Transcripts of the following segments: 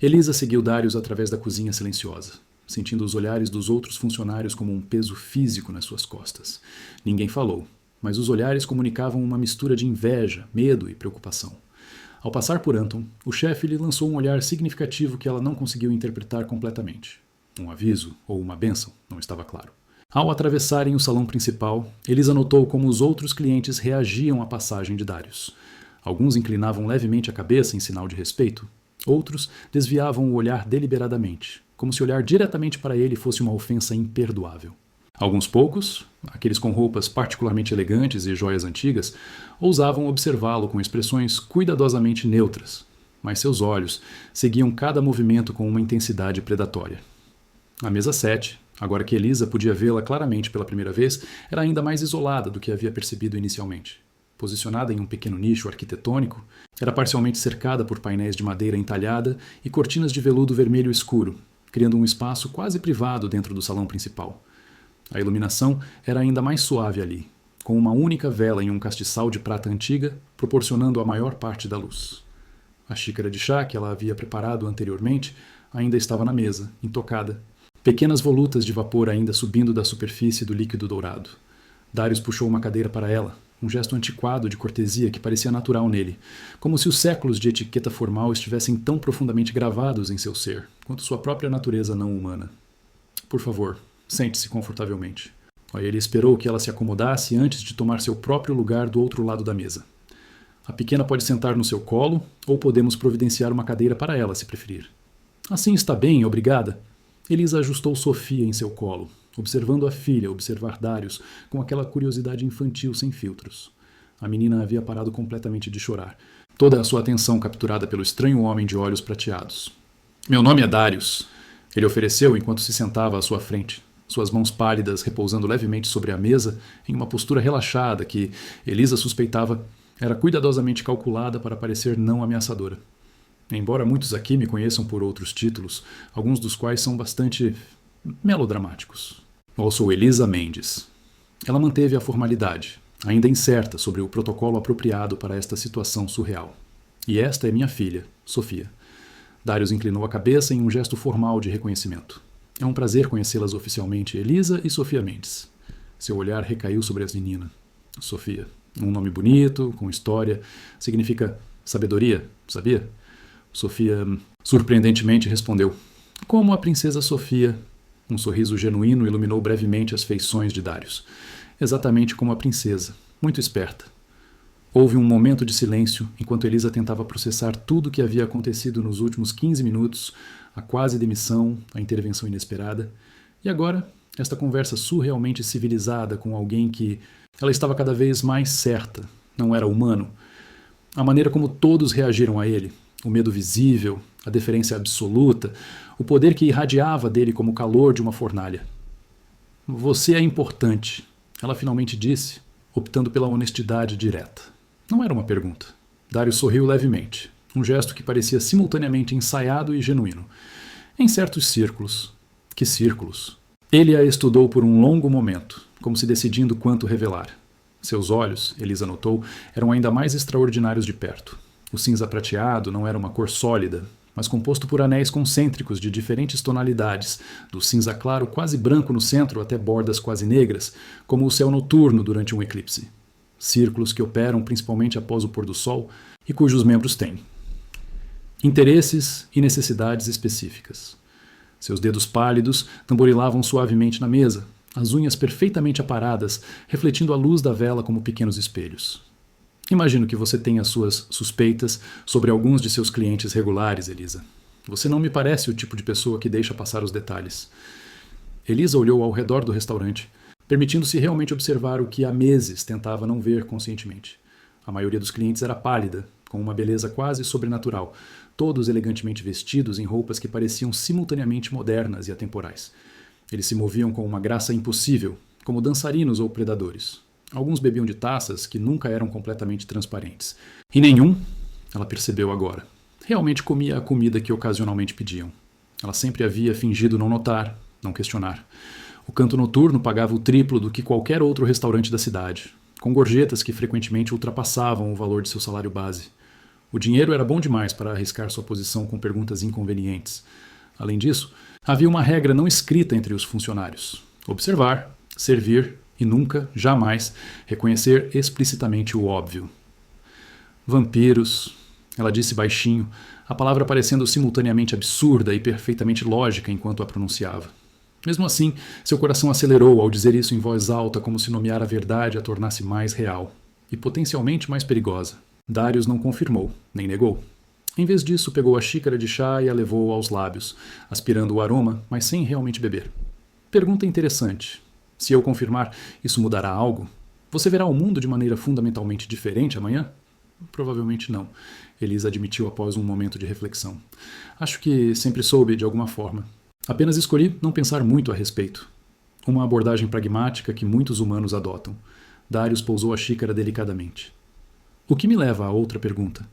Elisa seguiu Darius através da cozinha silenciosa, sentindo os olhares dos outros funcionários como um peso físico nas suas costas. Ninguém falou, mas os olhares comunicavam uma mistura de inveja, medo e preocupação. Ao passar por Anton, o chefe lhe lançou um olhar significativo que ela não conseguiu interpretar completamente. Um aviso ou uma bênção, não estava claro. Ao atravessarem o salão principal, Elisa notou como os outros clientes reagiam à passagem de Darius. Alguns inclinavam levemente a cabeça em sinal de respeito. Outros desviavam o olhar deliberadamente, como se olhar diretamente para ele fosse uma ofensa imperdoável. Alguns poucos, aqueles com roupas particularmente elegantes e joias antigas, ousavam observá-lo com expressões cuidadosamente neutras, mas seus olhos seguiam cada movimento com uma intensidade predatória. A mesa 7, agora que Elisa podia vê-la claramente pela primeira vez, era ainda mais isolada do que havia percebido inicialmente. Posicionada em um pequeno nicho arquitetônico, era parcialmente cercada por painéis de madeira entalhada e cortinas de veludo vermelho escuro, criando um espaço quase privado dentro do salão principal. A iluminação era ainda mais suave ali, com uma única vela em um castiçal de prata antiga, proporcionando a maior parte da luz. A xícara de chá que ela havia preparado anteriormente ainda estava na mesa, intocada. Pequenas volutas de vapor ainda subindo da superfície do líquido dourado. Darius puxou uma cadeira para ela, um gesto antiquado de cortesia que parecia natural nele, como se os séculos de etiqueta formal estivessem tão profundamente gravados em seu ser, quanto sua própria natureza não humana. Por favor, sente-se confortavelmente. Ele esperou que ela se acomodasse antes de tomar seu próprio lugar do outro lado da mesa. A pequena pode sentar no seu colo, ou podemos providenciar uma cadeira para ela, se preferir. Assim está bem, obrigada. Elisa ajustou Sofia em seu colo, observando a filha observar Darius com aquela curiosidade infantil sem filtros. A menina havia parado completamente de chorar, toda a sua atenção capturada pelo estranho homem de olhos prateados. Meu nome é Darius, ele ofereceu enquanto se sentava à sua frente, suas mãos pálidas repousando levemente sobre a mesa em uma postura relaxada que, Elisa suspeitava, era cuidadosamente calculada para parecer não ameaçadora. Embora muitos aqui me conheçam por outros títulos, alguns dos quais são bastante melodramáticos. Eu sou Elisa Mendes. Ela manteve a formalidade, ainda incerta sobre o protocolo apropriado para esta situação surreal. E esta é minha filha, Sofia. Darius inclinou a cabeça em um gesto formal de reconhecimento. É um prazer conhecê-las oficialmente, Elisa e Sofia Mendes. Seu olhar recaiu sobre as meninas. Sofia, um nome bonito, com história, significa sabedoria, sabia? Sofia, surpreendentemente, respondeu. Como a princesa Sofia. Um sorriso genuíno iluminou brevemente as feições de Darius. Exatamente como a princesa, muito esperta. Houve um momento de silêncio enquanto Elisa tentava processar tudo o que havia acontecido nos últimos 15 minutos, a quase demissão, a intervenção inesperada, e agora, esta conversa surrealmente civilizada com alguém que ela estava cada vez mais certa, não era humano. A maneira como todos reagiram a ele, o medo visível, a deferência absoluta, o poder que irradiava dele como o calor de uma fornalha. Você é importante, ela finalmente disse, optando pela honestidade direta. Não era uma pergunta. Darius sorriu levemente, um gesto que parecia simultaneamente ensaiado e genuíno. Em certos círculos. Que círculos? Ele a estudou por um longo momento, como se decidindo quanto revelar. Seus olhos, Elisa notou, eram ainda mais extraordinários de perto. O cinza prateado não era uma cor sólida, mas composto por anéis concêntricos de diferentes tonalidades, do cinza claro quase branco no centro até bordas quase negras, como o céu noturno durante um eclipse. Círculos que operam principalmente após o pôr do sol e cujos membros têm interesses e necessidades específicas. Seus dedos pálidos tamborilavam suavemente na mesa, as unhas perfeitamente aparadas, refletindo a luz da vela como pequenos espelhos. Imagino que você tenha suas suspeitas sobre alguns de seus clientes regulares, Elisa. Você não me parece o tipo de pessoa que deixa passar os detalhes. Elisa olhou ao redor do restaurante, permitindo-se realmente observar o que há meses tentava não ver conscientemente. A maioria dos clientes era pálida, com uma beleza quase sobrenatural, todos elegantemente vestidos em roupas que pareciam simultaneamente modernas e atemporais. Eles se moviam com uma graça impossível, como dançarinos ou predadores. Alguns bebiam de taças que nunca eram completamente transparentes. E nenhum, ela percebeu agora, realmente comia a comida que ocasionalmente pediam. Ela sempre havia fingido não notar, não questionar. O canto noturno pagava o triplo do que qualquer outro restaurante da cidade, com gorjetas que frequentemente ultrapassavam o valor de seu salário base. O dinheiro era bom demais para arriscar sua posição com perguntas inconvenientes. Além disso, havia uma regra não escrita entre os funcionários: observar, servir e nunca, jamais, reconhecer explicitamente o óbvio. Vampiros, ela disse baixinho, a palavra parecendo simultaneamente absurda e perfeitamente lógica enquanto a pronunciava. Mesmo assim, seu coração acelerou ao dizer isso em voz alta, como se nomear a verdade a tornasse mais real e potencialmente mais perigosa. Darius não confirmou, nem negou. Em vez disso, pegou a xícara de chá e a levou aos lábios, aspirando o aroma, mas sem realmente beber. Pergunta interessante. Se eu confirmar, isso mudará algo? Você verá o mundo de maneira fundamentalmente diferente amanhã? Provavelmente não, Elisa admitiu após um momento de reflexão. Acho que sempre soube de alguma forma. Apenas escolhi não pensar muito a respeito. Uma abordagem pragmática que muitos humanos adotam. Darius pousou a xícara delicadamente. O que me leva a outra pergunta.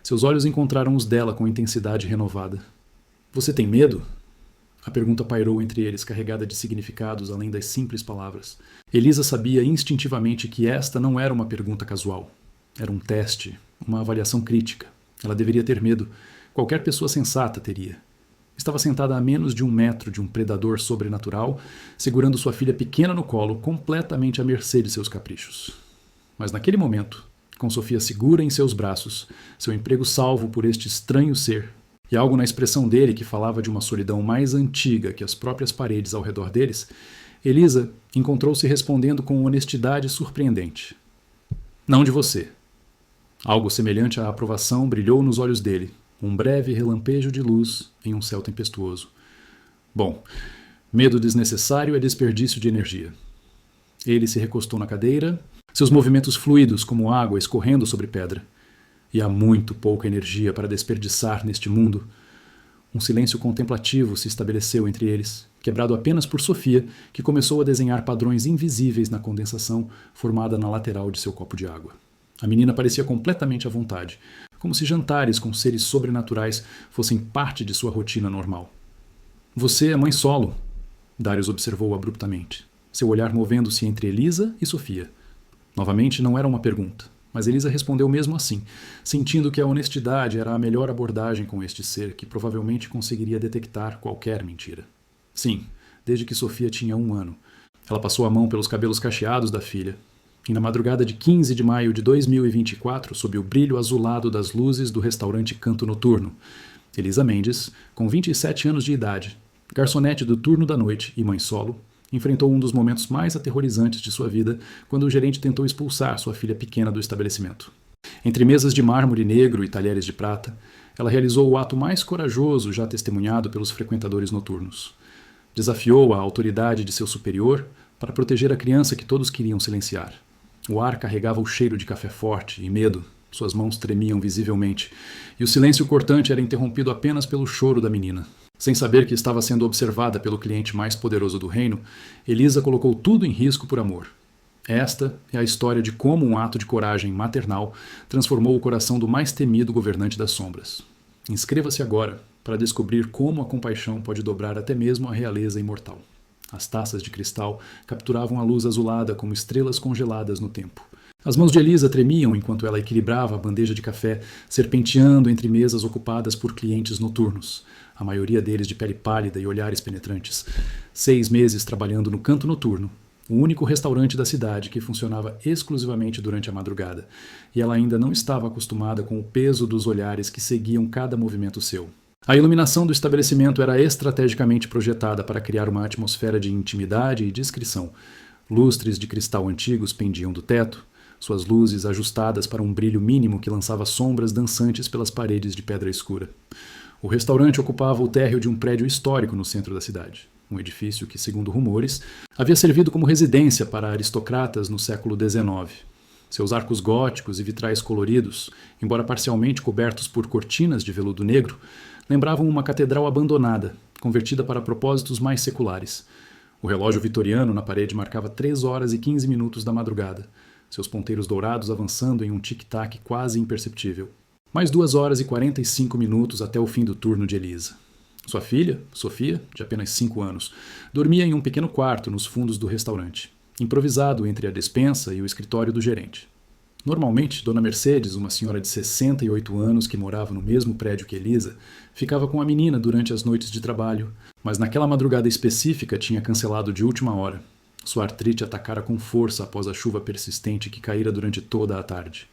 Seus olhos encontraram os dela com intensidade renovada. Você tem medo? A pergunta pairou entre eles, carregada de significados além das simples palavras. Elisa sabia instintivamente que esta não era uma pergunta casual. Era um teste, uma avaliação crítica. Ela deveria ter medo. Qualquer pessoa sensata teria. Estava sentada a menos de 1 metro de um predador sobrenatural, segurando sua filha pequena no colo, completamente à mercê de seus caprichos. Mas naquele momento, com Sofia segura em seus braços, seu emprego salvo por este estranho ser, e algo na expressão dele que falava de uma solidão mais antiga que as próprias paredes ao redor deles, Elisa encontrou-se respondendo com honestidade surpreendente. Não de você. Algo semelhante à aprovação brilhou nos olhos dele, um breve relampejo de luz em um céu tempestuoso. Bom, medo desnecessário é desperdício de energia. Ele se recostou na cadeira, seus movimentos fluidos como água escorrendo sobre pedra. E há muito pouca energia para desperdiçar neste mundo. Um silêncio contemplativo se estabeleceu entre eles, quebrado apenas por Sofia, que começou a desenhar padrões invisíveis na condensação formada na lateral de seu copo de água. A menina parecia completamente à vontade, como se jantares com seres sobrenaturais fossem parte de sua rotina normal. Você é mãe solo, Darius observou abruptamente, seu olhar movendo-se entre Elisa e Sofia. Novamente, não era uma pergunta, mas Elisa respondeu mesmo assim, sentindo que a honestidade era a melhor abordagem com este ser que provavelmente conseguiria detectar qualquer mentira. Sim, desde que Sofia tinha 1 ano. Ela passou a mão pelos cabelos cacheados da filha, e na madrugada de 15 de maio de 2024, sob o brilho azulado das luzes do restaurante Canto Noturno, Elisa Mendes, com 27 anos de idade, garçonete do turno da noite e mãe solo, enfrentou um dos momentos mais aterrorizantes de sua vida quando o gerente tentou expulsar sua filha pequena do estabelecimento. Entre mesas de mármore negro e talheres de prata, ela realizou o ato mais corajoso já testemunhado pelos frequentadores noturnos. Desafiou a autoridade de seu superior para proteger a criança que todos queriam silenciar. O ar carregava o cheiro de café forte e medo, suas mãos tremiam visivelmente, e o silêncio cortante era interrompido apenas pelo choro da menina. Sem saber que estava sendo observada pelo cliente mais poderoso do reino, Elisa colocou tudo em risco por amor. Esta é a história de como um ato de coragem maternal transformou o coração do mais temido governante das sombras. Inscreva-se agora para descobrir como a compaixão pode dobrar até mesmo a realeza imortal. As taças de cristal capturavam a luz azulada como estrelas congeladas no tempo. As mãos de Elisa tremiam enquanto ela equilibrava a bandeja de café, serpenteando entre mesas ocupadas por clientes noturnos, a maioria deles de pele pálida e olhares penetrantes. 6 meses trabalhando no Canto Noturno, o único restaurante da cidade que funcionava exclusivamente durante a madrugada, e ela ainda não estava acostumada com o peso dos olhares que seguiam cada movimento seu. A iluminação do estabelecimento era estrategicamente projetada para criar uma atmosfera de intimidade e discrição. Lustres de cristal antigos pendiam do teto, suas luzes ajustadas para um brilho mínimo que lançava sombras dançantes pelas paredes de pedra escura. O restaurante ocupava o térreo de um prédio histórico no centro da cidade, um edifício que, segundo rumores, havia servido como residência para aristocratas no século XIX. Seus arcos góticos e vitrais coloridos, embora parcialmente cobertos por cortinas de veludo negro, lembravam uma catedral abandonada, convertida para propósitos mais seculares. O relógio vitoriano na parede marcava 3 horas e 15 minutos da madrugada, seus ponteiros dourados avançando em um tic-tac quase imperceptível. Mais 2 horas e 45 minutos até o fim do turno de Elisa. Sua filha, Sofia, de apenas 5 anos, dormia em um pequeno quarto nos fundos do restaurante, improvisado entre a despensa e o escritório do gerente. Normalmente, Dona Mercedes, uma senhora de 68 anos que morava no mesmo prédio que Elisa, ficava com a menina durante as noites de trabalho, mas naquela madrugada específica tinha cancelado de última hora. Sua artrite atacara com força após a chuva persistente que caíra durante toda a tarde.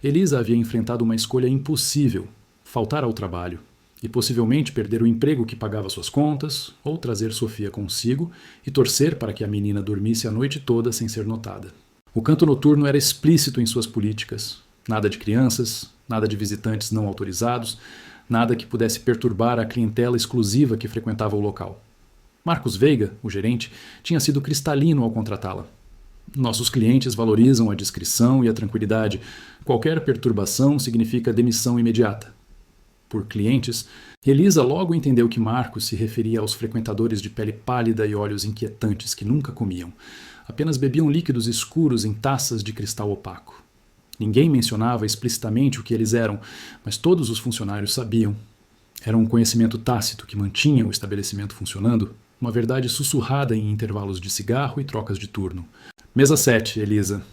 Elisa havia enfrentado uma escolha impossível: faltar ao trabalho e possivelmente perder o emprego que pagava suas contas, ou trazer Sofia consigo e torcer para que a menina dormisse a noite toda sem ser notada. O canto noturno era explícito em suas políticas. Nada de crianças, nada de visitantes não autorizados, nada que pudesse perturbar a clientela exclusiva que frequentava o local. Marcos Veiga, o gerente, tinha sido cristalino ao contratá-la. Nossos clientes valorizam a discrição e a tranquilidade. Qualquer perturbação significa demissão imediata. Por clientes, Elisa logo entendeu que Marcos se referia aos frequentadores de pele pálida e olhos inquietantes que nunca comiam. Apenas bebiam líquidos escuros em taças de cristal opaco. Ninguém mencionava explicitamente o que eles eram, mas todos os funcionários sabiam. Era um conhecimento tácito que mantinha o estabelecimento funcionando, uma verdade sussurrada em intervalos de cigarro e trocas de turno. Mesa 7, Elisa.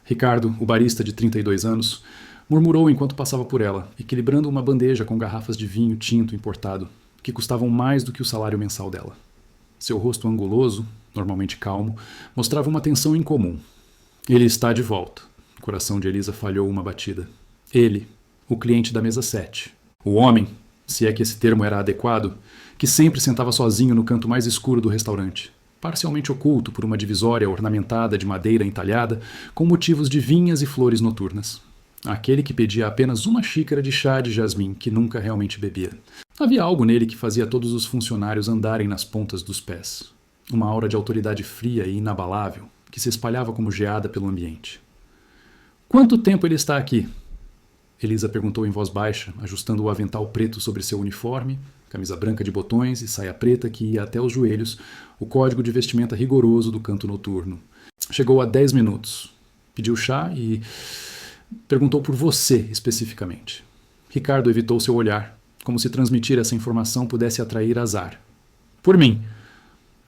Ricardo, o barista de 32 anos, murmurou enquanto passava por ela, equilibrando uma bandeja com garrafas de vinho tinto importado, que custavam mais do que o salário mensal dela. Seu rosto anguloso, normalmente calmo, mostrava uma tensão incomum. Ele está de volta. O coração de Elisa falhou uma batida. Ele, o cliente da mesa 7. O homem, se é que esse termo era adequado, que sempre sentava sozinho no canto mais escuro do restaurante, parcialmente oculto por uma divisória ornamentada de madeira entalhada, com motivos de vinhas e flores noturnas. Aquele que pedia apenas uma xícara de chá de jasmim, que nunca realmente bebia. Havia algo nele que fazia todos os funcionários andarem nas pontas dos pés. Uma aura de autoridade fria e inabalável, que se espalhava como geada pelo ambiente. Quanto tempo ele está aqui? Elisa perguntou em voz baixa, ajustando o avental preto sobre seu uniforme, camisa branca de botões e saia preta que ia até os joelhos, o código de vestimenta rigoroso do canto noturno. Chegou a 10 minutos. Pediu chá e perguntou por você, especificamente. Ricardo evitou seu olhar, como se transmitir essa informação pudesse atrair azar. Por mim.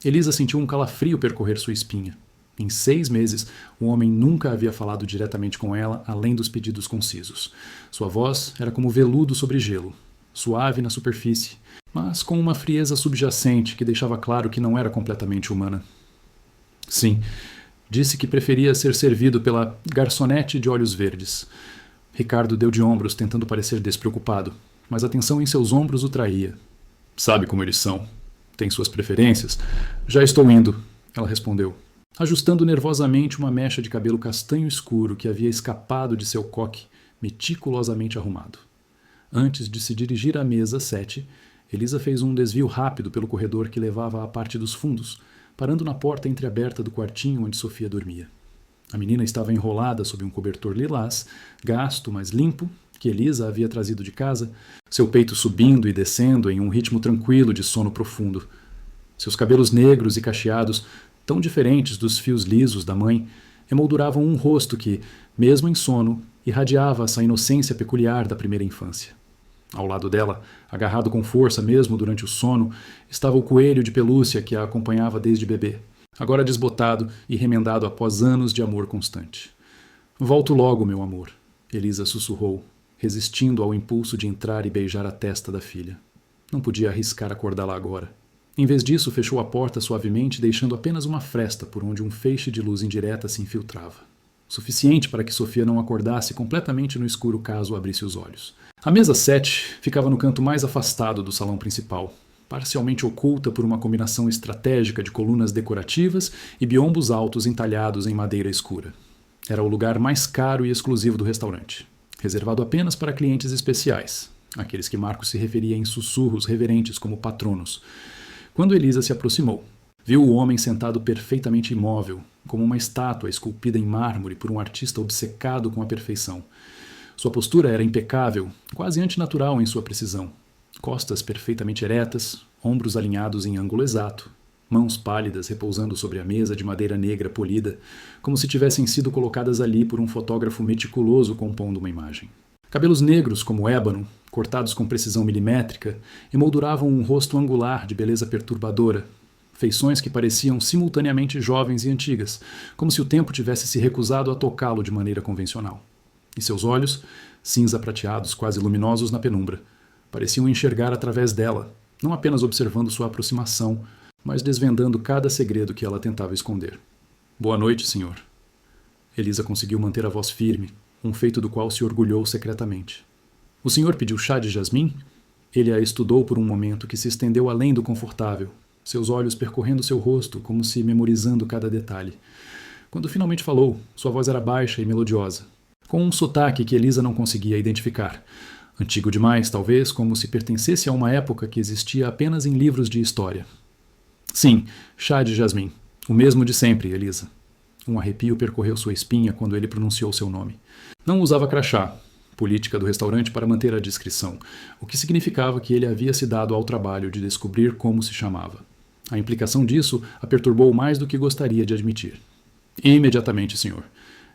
Elisa sentiu um calafrio percorrer sua espinha. Em 6 meses, o homem nunca havia falado diretamente com ela, além dos pedidos concisos. Sua voz era como veludo sobre gelo, suave na superfície, mas com uma frieza subjacente que deixava claro que não era completamente humana. Sim, disse que preferia ser servido pela garçonete de olhos verdes. Ricardo deu de ombros, tentando parecer despreocupado, mas a tensão em seus ombros o traía. Sabe como eles são. Tem suas preferências? Já estou indo, ela respondeu, ajustando nervosamente uma mecha de cabelo castanho escuro que havia escapado de seu coque, meticulosamente arrumado. Antes de se dirigir à mesa 7, Elisa fez um desvio rápido pelo corredor que levava à parte dos fundos, parando na porta entreaberta do quartinho onde Sofia dormia. A menina estava enrolada sob um cobertor lilás, gasto, mas limpo, que Elisa havia trazido de casa, seu peito subindo e descendo em um ritmo tranquilo de sono profundo. Seus cabelos negros e cacheados, tão diferentes dos fios lisos da mãe, emolduravam um rosto que, mesmo em sono, irradiava essa inocência peculiar da primeira infância. Ao lado dela, agarrado com força mesmo durante o sono, estava o coelho de pelúcia que a acompanhava desde bebê, agora desbotado e remendado após anos de amor constante. Volto logo, meu amor, Elisa sussurrou, resistindo ao impulso de entrar e beijar a testa da filha. Não podia arriscar acordá-la agora. Em vez disso, fechou a porta suavemente, deixando apenas uma fresta por onde um feixe de luz indireta se infiltrava. Suficiente para que Sofia não acordasse completamente no escuro caso abrisse os olhos. A mesa 7 ficava no canto mais afastado do salão principal, parcialmente oculta por uma combinação estratégica de colunas decorativas e biombos altos entalhados em madeira escura. Era o lugar mais caro e exclusivo do restaurante, reservado apenas para clientes especiais, aqueles que Marcos se referia em sussurros reverentes como patronos. Quando Elisa se aproximou, viu o homem sentado perfeitamente imóvel, como uma estátua esculpida em mármore por um artista obcecado com a perfeição. Sua postura era impecável, quase antinatural em sua precisão. Costas perfeitamente eretas, ombros alinhados em ângulo exato, mãos pálidas repousando sobre a mesa de madeira negra polida, como se tivessem sido colocadas ali por um fotógrafo meticuloso compondo uma imagem. Cabelos negros como ébano, cortados com precisão milimétrica, emolduravam um rosto angular de beleza perturbadora, feições que pareciam simultaneamente jovens e antigas, como se o tempo tivesse se recusado a tocá-lo de maneira convencional. E seus olhos, cinza prateados, quase luminosos na penumbra, pareciam enxergar através dela, não apenas observando sua aproximação, mas desvendando cada segredo que ela tentava esconder. Boa noite, senhor. Elisa conseguiu manter a voz firme, um feito do qual se orgulhou secretamente. O senhor pediu chá de jasmim? Ele a estudou por um momento que se estendeu além do confortável, seus olhos percorrendo seu rosto como se memorizando cada detalhe. Quando finalmente falou, sua voz era baixa e melodiosa, com um sotaque que Elisa não conseguia identificar. Antigo demais, talvez, como se pertencesse a uma época que existia apenas em livros de história. Sim, chá de jasmim. O mesmo de sempre, Elisa. Um arrepio percorreu sua espinha quando ele pronunciou seu nome. Não usava crachá, política do restaurante para manter a discrição, o que significava que ele havia se dado ao trabalho de descobrir como se chamava. A implicação disso a perturbou mais do que gostaria de admitir. Imediatamente, senhor.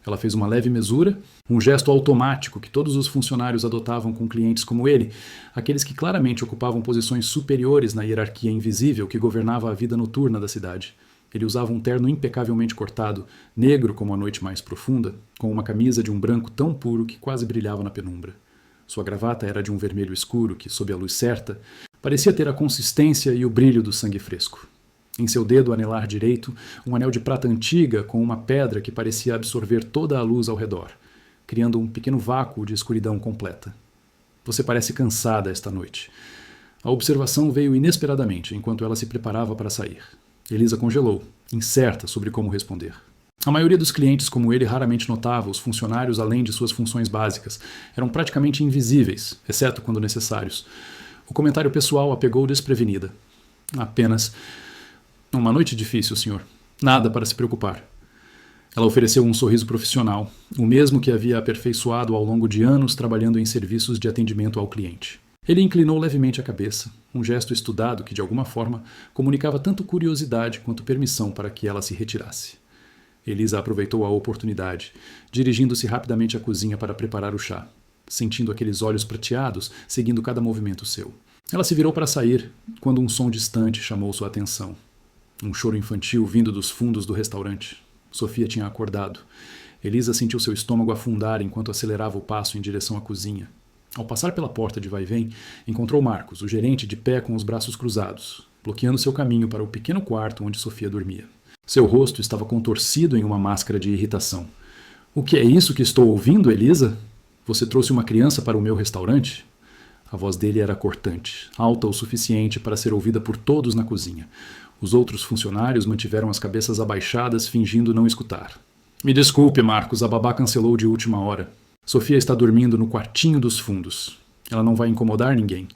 Ela fez uma leve mesura, um gesto automático que todos os funcionários adotavam com clientes como ele, aqueles que claramente ocupavam posições superiores na hierarquia invisível que governava a vida noturna da cidade. Ele usava um terno impecavelmente cortado, negro como a noite mais profunda, com uma camisa de um branco tão puro que quase brilhava na penumbra. Sua gravata era de um vermelho escuro que, sob a luz certa, parecia ter a consistência e o brilho do sangue fresco. Em seu dedo anelar direito, um anel de prata antiga com uma pedra que parecia absorver toda a luz ao redor, criando um pequeno vácuo de escuridão completa. Você parece cansada esta noite. A observação veio inesperadamente enquanto ela se preparava para sair. Elisa congelou, incerta sobre como responder. A maioria dos clientes como ele raramente notava os funcionários além de suas funções básicas. Eram praticamente invisíveis, exceto quando necessários. O comentário pessoal a pegou desprevenida. Apenas... Uma noite difícil, senhor. Nada para se preocupar. Ela ofereceu um sorriso profissional, o mesmo que havia aperfeiçoado ao longo de anos trabalhando em serviços de atendimento ao cliente. Ele inclinou levemente a cabeça, um gesto estudado que, de alguma forma, comunicava tanto curiosidade quanto permissão para que ela se retirasse. Elisa aproveitou a oportunidade, dirigindo-se rapidamente à cozinha para preparar o chá, sentindo aqueles olhos prateados seguindo cada movimento seu. Ela se virou para sair, quando um som distante chamou sua atenção. Um choro infantil vindo dos fundos do restaurante. Sofia tinha acordado. Elisa sentiu seu estômago afundar enquanto acelerava o passo em direção à cozinha. Ao passar pela porta de vai-vem, encontrou Marcos, o gerente, de pé com os braços cruzados, bloqueando seu caminho para o pequeno quarto onde Sofia dormia. Seu rosto estava contorcido em uma máscara de irritação. O que é isso que estou ouvindo, Elisa? Você trouxe uma criança para o meu restaurante? A voz dele era cortante, alta o suficiente para ser ouvida por todos na cozinha. Os outros funcionários mantiveram as cabeças abaixadas, fingindo não escutar. Me desculpe, Marcos, a babá cancelou de última hora. Sofia está dormindo no quartinho dos fundos. Ela não vai incomodar ninguém.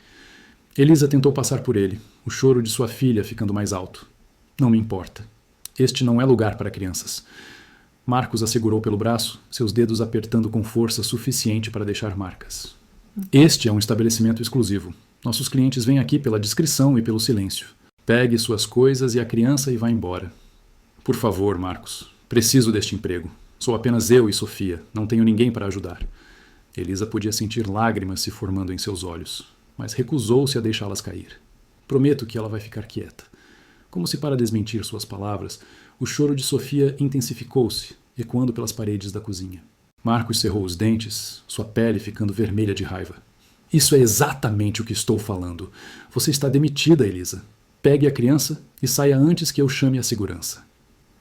Elisa tentou passar por ele, o choro de sua filha ficando mais alto. Não me importa. Este não é lugar para crianças. Marcos a segurou pelo braço, seus dedos apertando com força suficiente para deixar marcas. Este é um estabelecimento exclusivo. Nossos clientes vêm aqui pela discrição e pelo silêncio. Pegue suas coisas e a criança e vá embora. Por favor, Marcos. Preciso deste emprego. Sou apenas eu e Sofia. Não tenho ninguém para ajudar. Elisa podia sentir lágrimas se formando em seus olhos, mas recusou-se a deixá-las cair. Prometo que ela vai ficar quieta. Como se para desmentir suas palavras, o choro de Sofia intensificou-se, ecoando pelas paredes da cozinha. Marcos cerrou os dentes, sua pele ficando vermelha de raiva. Isso é exatamente o que estou falando. Você está demitida, Elisa. Pegue a criança e saia antes que eu chame a segurança.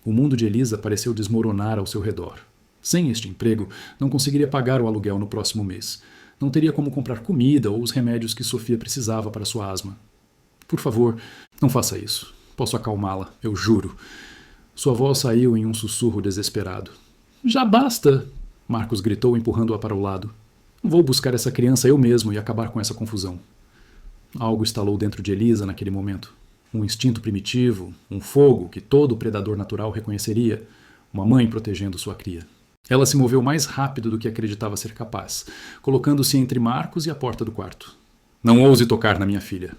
O mundo de Elisa pareceu desmoronar ao seu redor. Sem este emprego, não conseguiria pagar o aluguel no próximo mês. Não teria como comprar comida ou os remédios que Sofia precisava para sua asma. Por favor, não faça isso. Posso acalmá-la, eu juro. Sua voz saiu em um sussurro desesperado. Já basta! Marcos gritou, empurrando-a para o lado. Vou buscar essa criança eu mesmo e acabar com essa confusão. Algo estalou dentro de Elisa naquele momento. Um instinto primitivo, um fogo que todo predador natural reconheceria, uma mãe protegendo sua cria. Ela se moveu mais rápido do que acreditava ser capaz, colocando-se entre Marcos e a porta do quarto. Não ouse tocar na minha filha.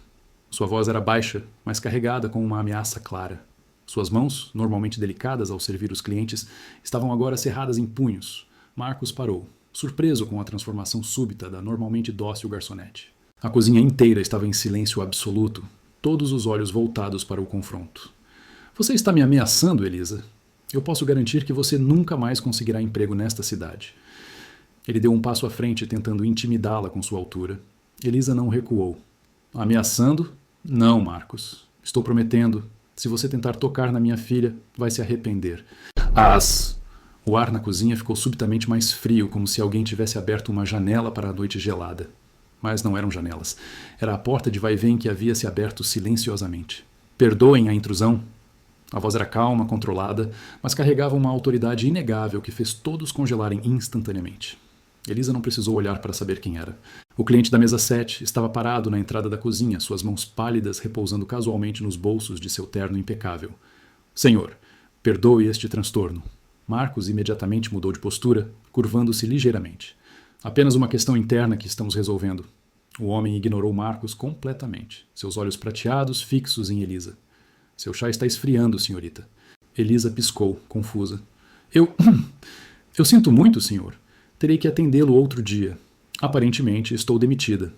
Sua voz era baixa, mas carregada com uma ameaça clara. Suas mãos, normalmente delicadas ao servir os clientes, estavam agora cerradas em punhos. Marcos parou, surpreso com a transformação súbita da normalmente dócil garçonete. A cozinha inteira estava em silêncio absoluto, todos os olhos voltados para o confronto. Você está me ameaçando, Elisa? Eu posso garantir que você nunca mais conseguirá emprego nesta cidade. Ele deu um passo à frente, tentando intimidá-la com sua altura. Elisa não recuou. Ameaçando? Não, Marcos. Estou prometendo. Se você tentar tocar na minha filha, vai se arrepender. O ar na cozinha ficou subitamente mais frio, como se alguém tivesse aberto uma janela para a noite gelada. Mas não eram janelas. Era a porta de vai-vem que havia se aberto silenciosamente. Perdoem a intrusão. A voz era calma, controlada, mas carregava uma autoridade inegável que fez todos congelarem instantaneamente. Elisa não precisou olhar para saber quem era. O cliente da mesa 7 estava parado na entrada da cozinha, suas mãos pálidas repousando casualmente nos bolsos de seu terno impecável. Senhor, perdoe este transtorno. Marcos imediatamente mudou de postura, curvando-se ligeiramente. Apenas uma questão interna que estamos resolvendo. O homem ignorou Marcos completamente, seus olhos prateados fixos em Elisa. Seu chá está esfriando, senhorita. Elisa piscou, confusa. Eu sinto muito, senhor. Terei que atendê-lo outro dia. Aparentemente, estou demitida.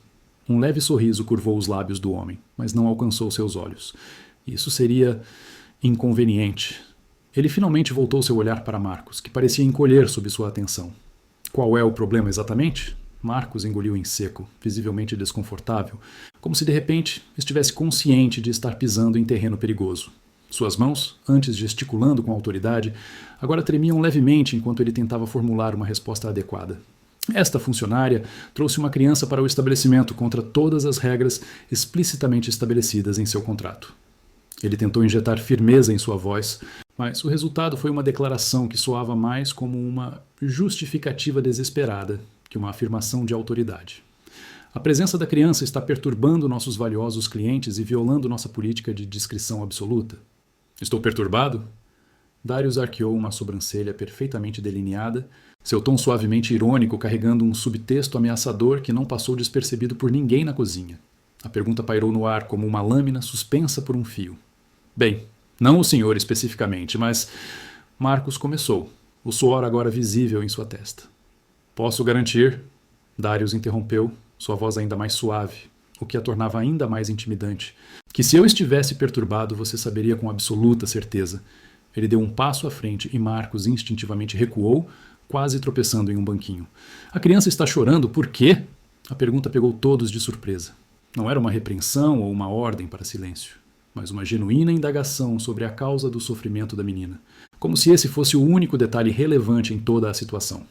Um leve sorriso curvou os lábios do homem, mas não alcançou seus olhos. Isso seria inconveniente. Ele finalmente voltou seu olhar para Marcos, que parecia encolher sob sua atenção. Qual é o problema exatamente? Marcos engoliu em seco, visivelmente desconfortável, como se de repente estivesse consciente de estar pisando em terreno perigoso. Suas mãos, antes gesticulando com autoridade, agora tremiam levemente enquanto ele tentava formular uma resposta adequada. Esta funcionária trouxe uma criança para o estabelecimento contra todas as regras explicitamente estabelecidas em seu contrato. Ele tentou injetar firmeza em sua voz, mas o resultado foi uma declaração que soava mais como uma justificativa desesperada que uma afirmação de autoridade. A presença da criança está perturbando nossos valiosos clientes e violando nossa política de discrição absoluta. Estou perturbado? Darius arqueou uma sobrancelha perfeitamente delineada, seu tom suavemente irônico carregando um subtexto ameaçador que não passou despercebido por ninguém na cozinha. A pergunta pairou no ar como uma lâmina suspensa por um fio. Bem, não o senhor especificamente, mas Marcos começou, o suor agora visível em sua testa. Posso garantir, Darius interrompeu, sua voz ainda mais suave, o que a tornava ainda mais intimidante, que se eu estivesse perturbado você saberia com absoluta certeza. Ele deu um passo à frente e Marcos instintivamente recuou, quase tropeçando em um banquinho. A criança está chorando por quê? A pergunta pegou todos de surpresa. Não era uma repreensão ou uma ordem para silêncio, mas uma genuína indagação sobre a causa do sofrimento da menina, como se esse fosse o único detalhe relevante em toda a situação.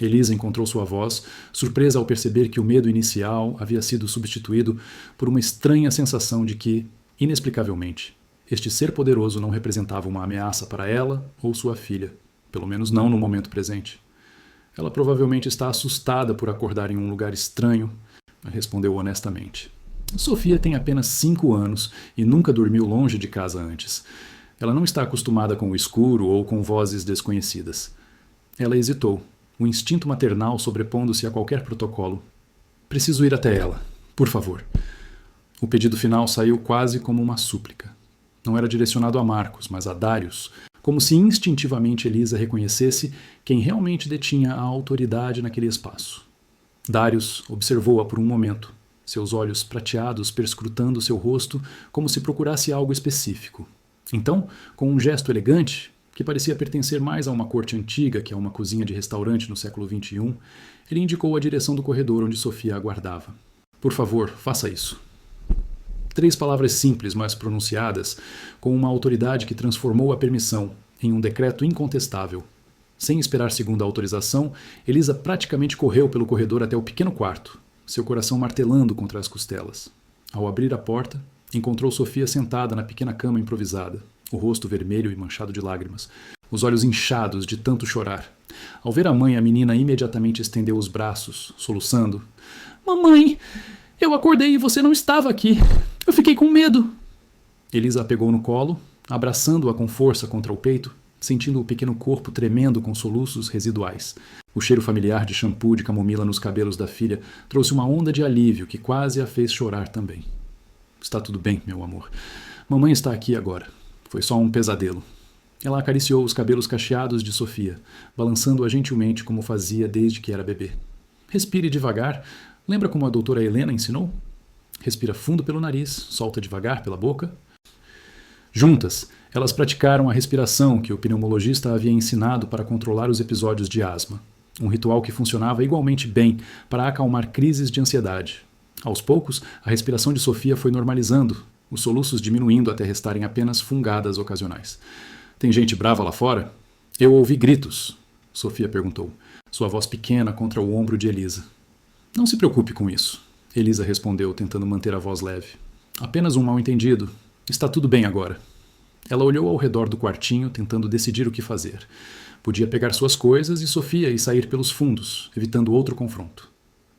Elisa encontrou sua voz, surpresa ao perceber que o medo inicial havia sido substituído por uma estranha sensação de que, inexplicavelmente, este ser poderoso não representava uma ameaça para ela ou sua filha, pelo menos não no momento presente. Ela provavelmente está assustada por acordar em um lugar estranho, respondeu honestamente. Sofia tem apenas 5 anos e nunca dormiu longe de casa antes. Ela não está acostumada com o escuro ou com vozes desconhecidas. Ela hesitou, o instinto maternal sobrepondo-se a qualquer protocolo. Preciso ir até ela, por favor. O pedido final saiu quase como uma súplica. Não era direcionado a Marcos, mas a Darius, como se instintivamente Elisa reconhecesse quem realmente detinha a autoridade naquele espaço. Darius observou-a por um momento, seus olhos prateados perscrutando seu rosto como se procurasse algo específico. Então, com um gesto elegante, que parecia pertencer mais a uma corte antiga que a uma cozinha de restaurante no século XXI, ele indicou a direção do corredor onde Sofia aguardava. Por favor, faça isso. 3 palavras simples, mas pronunciadas, com uma autoridade que transformou a permissão em um decreto incontestável. Sem esperar segunda autorização, Elisa praticamente correu pelo corredor até o pequeno quarto, seu coração martelando contra as costelas. Ao abrir a porta, encontrou Sofia sentada na pequena cama improvisada, o rosto vermelho e manchado de lágrimas, os olhos inchados de tanto chorar. Ao ver a mãe, a menina imediatamente estendeu os braços, soluçando. Mamãe, eu acordei e você não estava aqui. Eu fiquei com medo. Elisa a pegou no colo, abraçando-a com força contra o peito, sentindo o pequeno corpo tremendo com soluços residuais. O cheiro familiar de shampoo de camomila nos cabelos da filha trouxe uma onda de alívio que quase a fez chorar também. Está tudo bem, meu amor. Mamãe está aqui agora. Foi só um pesadelo. Ela acariciou os cabelos cacheados de Sofia, balançando-a gentilmente como fazia desde que era bebê. Respire devagar. Lembra como a doutora Helena ensinou? Respira fundo pelo nariz, solta devagar pela boca. Juntas, Elas praticaram a respiração que o pneumologista havia ensinado para controlar os episódios de asma. Um ritual que funcionava igualmente bem para acalmar crises de ansiedade. Aos poucos, a respiração de Sofia foi normalizando, os soluços diminuindo até restarem apenas fungadas ocasionais. Tem gente brava lá fora? Eu ouvi gritos, Sofia perguntou, sua voz pequena contra o ombro de Elisa. Não se preocupe com isso, Elisa respondeu, tentando manter a voz leve. Apenas um mal-entendido. Está tudo bem agora. Ela olhou ao redor do quartinho, tentando decidir o que fazer. Podia pegar suas coisas e Sofia e sair pelos fundos, evitando outro confronto.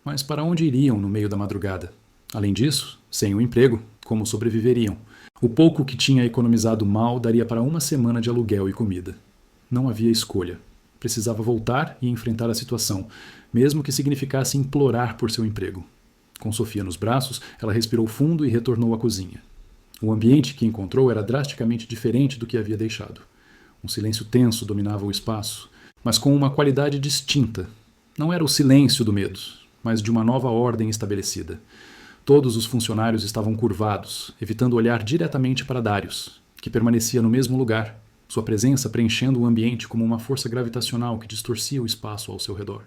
Mas para onde iriam no meio da madrugada? Além disso, sem o emprego, como sobreviveriam? O pouco que tinha economizado mal daria para uma semana de aluguel e comida. Não havia escolha. Precisava voltar e enfrentar a situação, mesmo que significasse implorar por seu emprego. Com Sofia nos braços, ela respirou fundo e retornou à cozinha. O ambiente que encontrou era drasticamente diferente do que havia deixado. Um silêncio tenso dominava o espaço, mas com uma qualidade distinta. Não era o silêncio do medo, mas de uma nova ordem estabelecida. Todos os funcionários estavam curvados, evitando olhar diretamente para Darius, que permanecia no mesmo lugar, sua presença preenchendo o ambiente como uma força gravitacional que distorcia o espaço ao seu redor.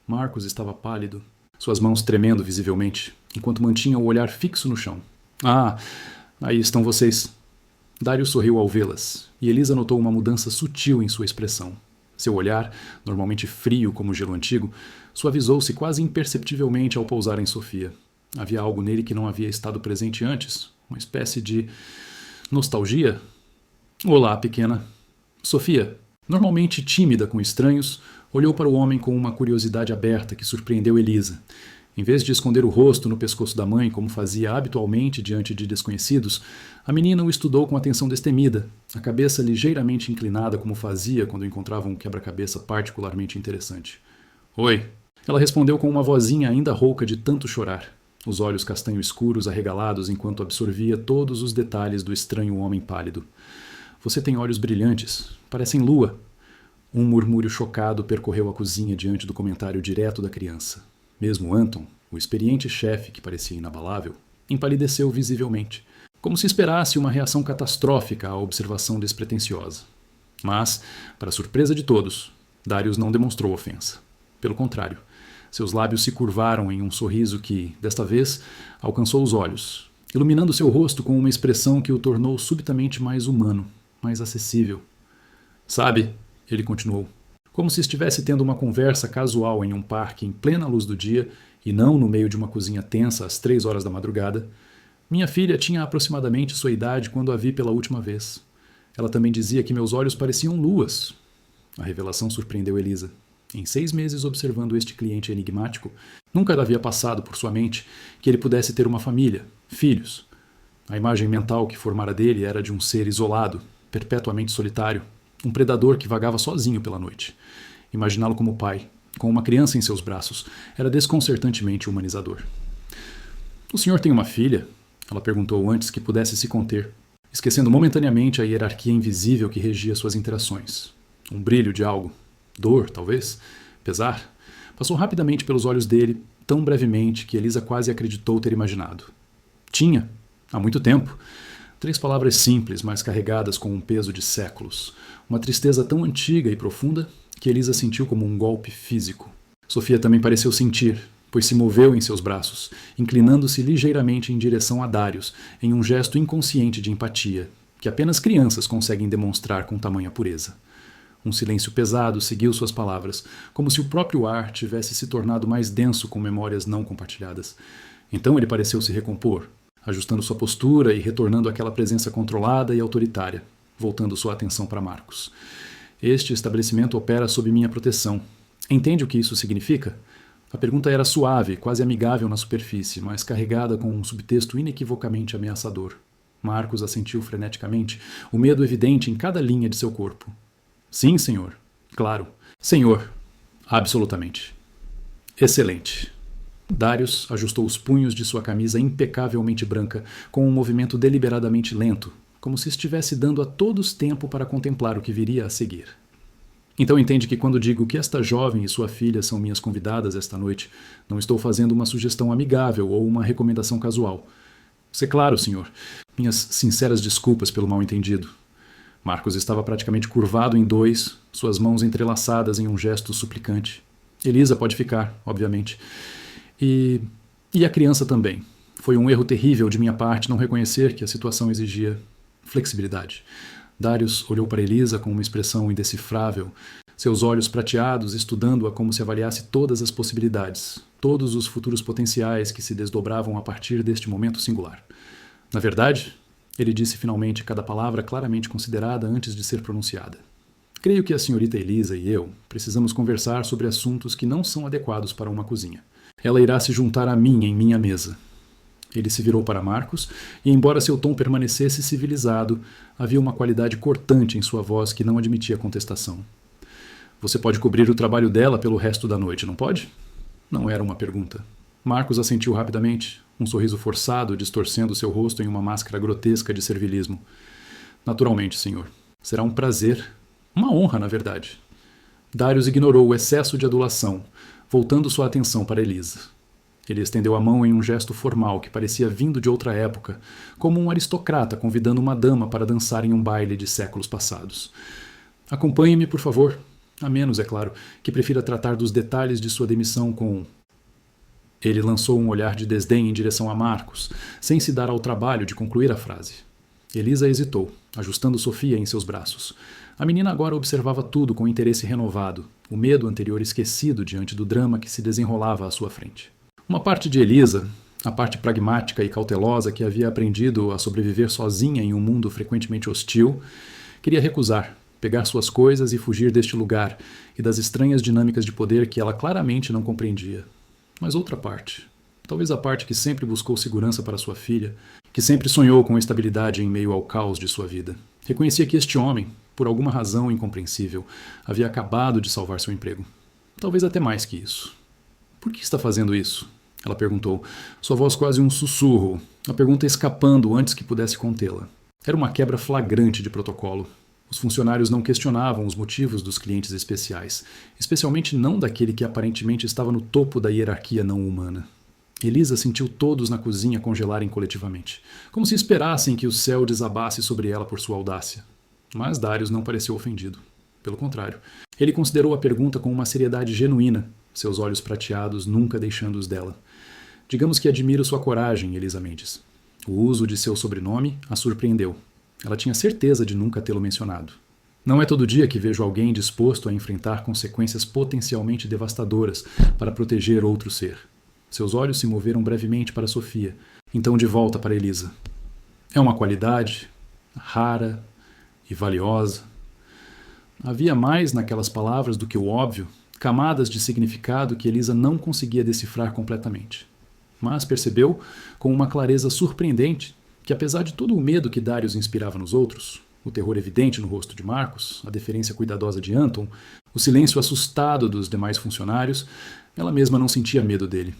Marcos estava pálido, suas mãos tremendo visivelmente, enquanto mantinha o olhar fixo no chão. Ah, aí estão vocês. Darius sorriu ao vê-las, e Elisa notou uma mudança sutil em sua expressão. Seu olhar, normalmente frio como o gelo antigo, suavizou-se quase imperceptivelmente ao pousar em Sofia. Havia algo nele que não havia estado presente antes, uma espécie de nostalgia. Olá, pequena. Sofia, normalmente tímida com estranhos, olhou para o homem com uma curiosidade aberta que surpreendeu Elisa. Em vez de esconder o rosto no pescoço da mãe, como fazia habitualmente diante de desconhecidos, a menina o estudou com atenção destemida, a cabeça ligeiramente inclinada como fazia quando encontrava um quebra-cabeça particularmente interessante. Oi. Ela respondeu com uma vozinha ainda rouca de tanto chorar, os olhos castanho escuros arregalados enquanto absorvia todos os detalhes do estranho homem pálido. Você tem olhos brilhantes, parecem lua. Um murmúrio chocado percorreu a cozinha diante do comentário direto da criança. Mesmo Anton, o experiente chefe que parecia inabalável, empalideceu visivelmente, como se esperasse uma reação catastrófica à observação despretensiosa. Mas, para surpresa de todos, Darius não demonstrou ofensa. Pelo contrário, seus lábios se curvaram em um sorriso que, desta vez, alcançou os olhos, iluminando seu rosto com uma expressão que o tornou subitamente mais humano, mais acessível. Sabe, ele continuou, como se estivesse tendo uma conversa casual em um parque em plena luz do dia e não no meio de uma cozinha tensa às 3 horas da madrugada. Minha filha tinha aproximadamente sua idade quando a vi pela última vez. Ela também dizia que meus olhos pareciam luas. A revelação surpreendeu Elisa. Em 6 meses observando este cliente enigmático, nunca havia passado por sua mente que ele pudesse ter uma família, filhos. A imagem mental que formara dele era de um ser isolado, perpetuamente solitário, um predador que vagava sozinho pela noite. Imaginá-lo como pai, com uma criança em seus braços, era desconcertantemente humanizador. O senhor tem uma filha? Ela perguntou antes que pudesse se conter, esquecendo momentaneamente a hierarquia invisível que regia suas interações. Um brilho de algo. Dor, talvez? Pesar? Passou rapidamente pelos olhos dele, tão brevemente que Elisa quase acreditou ter imaginado. Tinha. Há muito tempo. 3 palavras simples, mas carregadas com um peso de séculos. Uma tristeza tão antiga e profunda que Elisa sentiu como um golpe físico. Sofia também pareceu sentir, pois se moveu em seus braços, inclinando-se ligeiramente em direção a Darius, em um gesto inconsciente de empatia, que apenas crianças conseguem demonstrar com tamanha pureza. Um silêncio pesado seguiu suas palavras, como se o próprio ar tivesse se tornado mais denso com memórias não compartilhadas. Então ele pareceu se recompor, ajustando sua postura e retornando àquela presença controlada e autoritária, voltando sua atenção para Marcos. Este estabelecimento opera sob minha proteção. Entende o que isso significa? A pergunta era suave, quase amigável na superfície, mas carregada com um subtexto inequivocamente ameaçador. Marcos assentiu freneticamente, o medo evidente em cada linha de seu corpo. Sim, senhor. Claro. Senhor. Absolutamente. Excelente. Darius ajustou os punhos de sua camisa impecavelmente branca com um movimento deliberadamente lento, como se estivesse dando a todos tempo para contemplar o que viria a seguir. Então entende que quando digo que esta jovem e sua filha são minhas convidadas esta noite, não estou fazendo uma sugestão amigável ou uma recomendação casual. É claro, senhor. Minhas sinceras desculpas pelo mal-entendido. Marcos estava praticamente curvado em dois, suas mãos entrelaçadas em um gesto suplicante. Elisa pode ficar, obviamente. E a criança também. Foi um erro terrível de minha parte não reconhecer que a situação exigia flexibilidade. Darius olhou para Elisa com uma expressão indecifrável, seus olhos prateados estudando-a como se avaliasse todas as possibilidades, todos os futuros potenciais que se desdobravam a partir deste momento singular. Na verdade, ele disse finalmente cada palavra claramente considerada antes de ser pronunciada. Creio que a senhorita Elisa e eu precisamos conversar sobre assuntos que não são adequados para uma cozinha. Ela irá se juntar a mim em minha mesa. Ele se virou para Marcos e, embora seu tom permanecesse civilizado, havia uma qualidade cortante em sua voz que não admitia contestação. Você pode cobrir o trabalho dela pelo resto da noite, não pode? Não era uma pergunta. Marcos assentiu rapidamente, um sorriso forçado distorcendo seu rosto em uma máscara grotesca de servilismo. Naturalmente, senhor. Será um prazer, uma honra, na verdade. Darius ignorou o excesso de adulação, voltando sua atenção para Elisa. Ele estendeu a mão em um gesto formal que parecia vindo de outra época, como um aristocrata convidando uma dama para dançar em um baile de séculos passados. Acompanhe-me, por favor. A menos, é claro, que prefira tratar dos detalhes de sua demissão com... Ele lançou um olhar de desdém em direção a Marcos, sem se dar ao trabalho de concluir a frase. Elisa hesitou, ajustando Sofia em seus braços. A menina agora observava tudo com interesse renovado, o medo anterior esquecido diante do drama que se desenrolava à sua frente. Uma parte de Elisa, a parte pragmática e cautelosa que havia aprendido a sobreviver sozinha em um mundo frequentemente hostil, queria recusar, pegar suas coisas e fugir deste lugar e das estranhas dinâmicas de poder que ela claramente não compreendia. Mas outra parte, talvez a parte que sempre buscou segurança para sua filha, que sempre sonhou com estabilidade em meio ao caos de sua vida, reconhecia que este homem, por alguma razão incompreensível, havia acabado de salvar seu emprego. Talvez até mais que isso. Por que está fazendo isso? Ela perguntou, sua voz quase um sussurro, a pergunta escapando antes que pudesse contê-la. Era uma quebra flagrante de protocolo. Os funcionários não questionavam os motivos dos clientes especiais, especialmente não daquele que aparentemente estava no topo da hierarquia não humana. Elisa sentiu todos na cozinha congelarem coletivamente, como se esperassem que o céu desabasse sobre ela por sua audácia. Mas Darius não pareceu ofendido. Pelo contrário, ele considerou a pergunta com uma seriedade genuína, seus olhos prateados nunca deixando-os dela. Digamos que admiro sua coragem, Elisa Mendes. O uso de seu sobrenome a surpreendeu. Ela tinha certeza de nunca tê-lo mencionado. Não é todo dia que vejo alguém disposto a enfrentar consequências potencialmente devastadoras para proteger outro ser. Seus olhos se moveram brevemente para Sofia, então de volta para Elisa. É uma qualidade rara e valiosa. Havia mais naquelas palavras do que o óbvio, camadas de significado que Elisa não conseguia decifrar completamente. Mas percebeu, com uma clareza surpreendente, que apesar de todo o medo que Darius inspirava nos outros, o terror evidente no rosto de Marcos, a deferência cuidadosa de Anton, o silêncio assustado dos demais funcionários, ela mesma não sentia medo dele.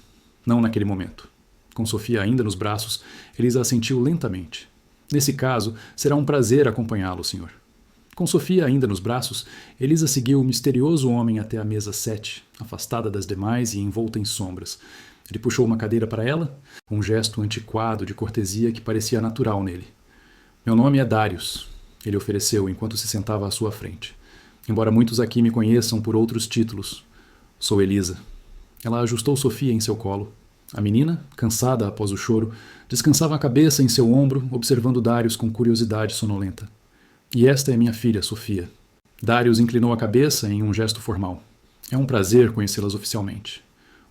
Não naquele momento. Com Sofia ainda nos braços, Elisa assentiu lentamente. Nesse caso, será um prazer acompanhá-lo, senhor. Com Sofia ainda nos braços, Elisa seguiu o misterioso homem até a mesa 7, afastada das demais e envolta em sombras. Ele puxou uma cadeira para ela, um gesto antiquado de cortesia que parecia natural nele. Meu nome é Darius, ele ofereceu enquanto se sentava à sua frente. Embora muitos aqui me conheçam por outros títulos, sou Elisa. Ela ajustou Sofia em seu colo. A menina, cansada após o choro, descansava a cabeça em seu ombro, observando Darius com curiosidade sonolenta. E esta é minha filha, Sofia. Darius inclinou a cabeça em um gesto formal. É um prazer conhecê-las oficialmente.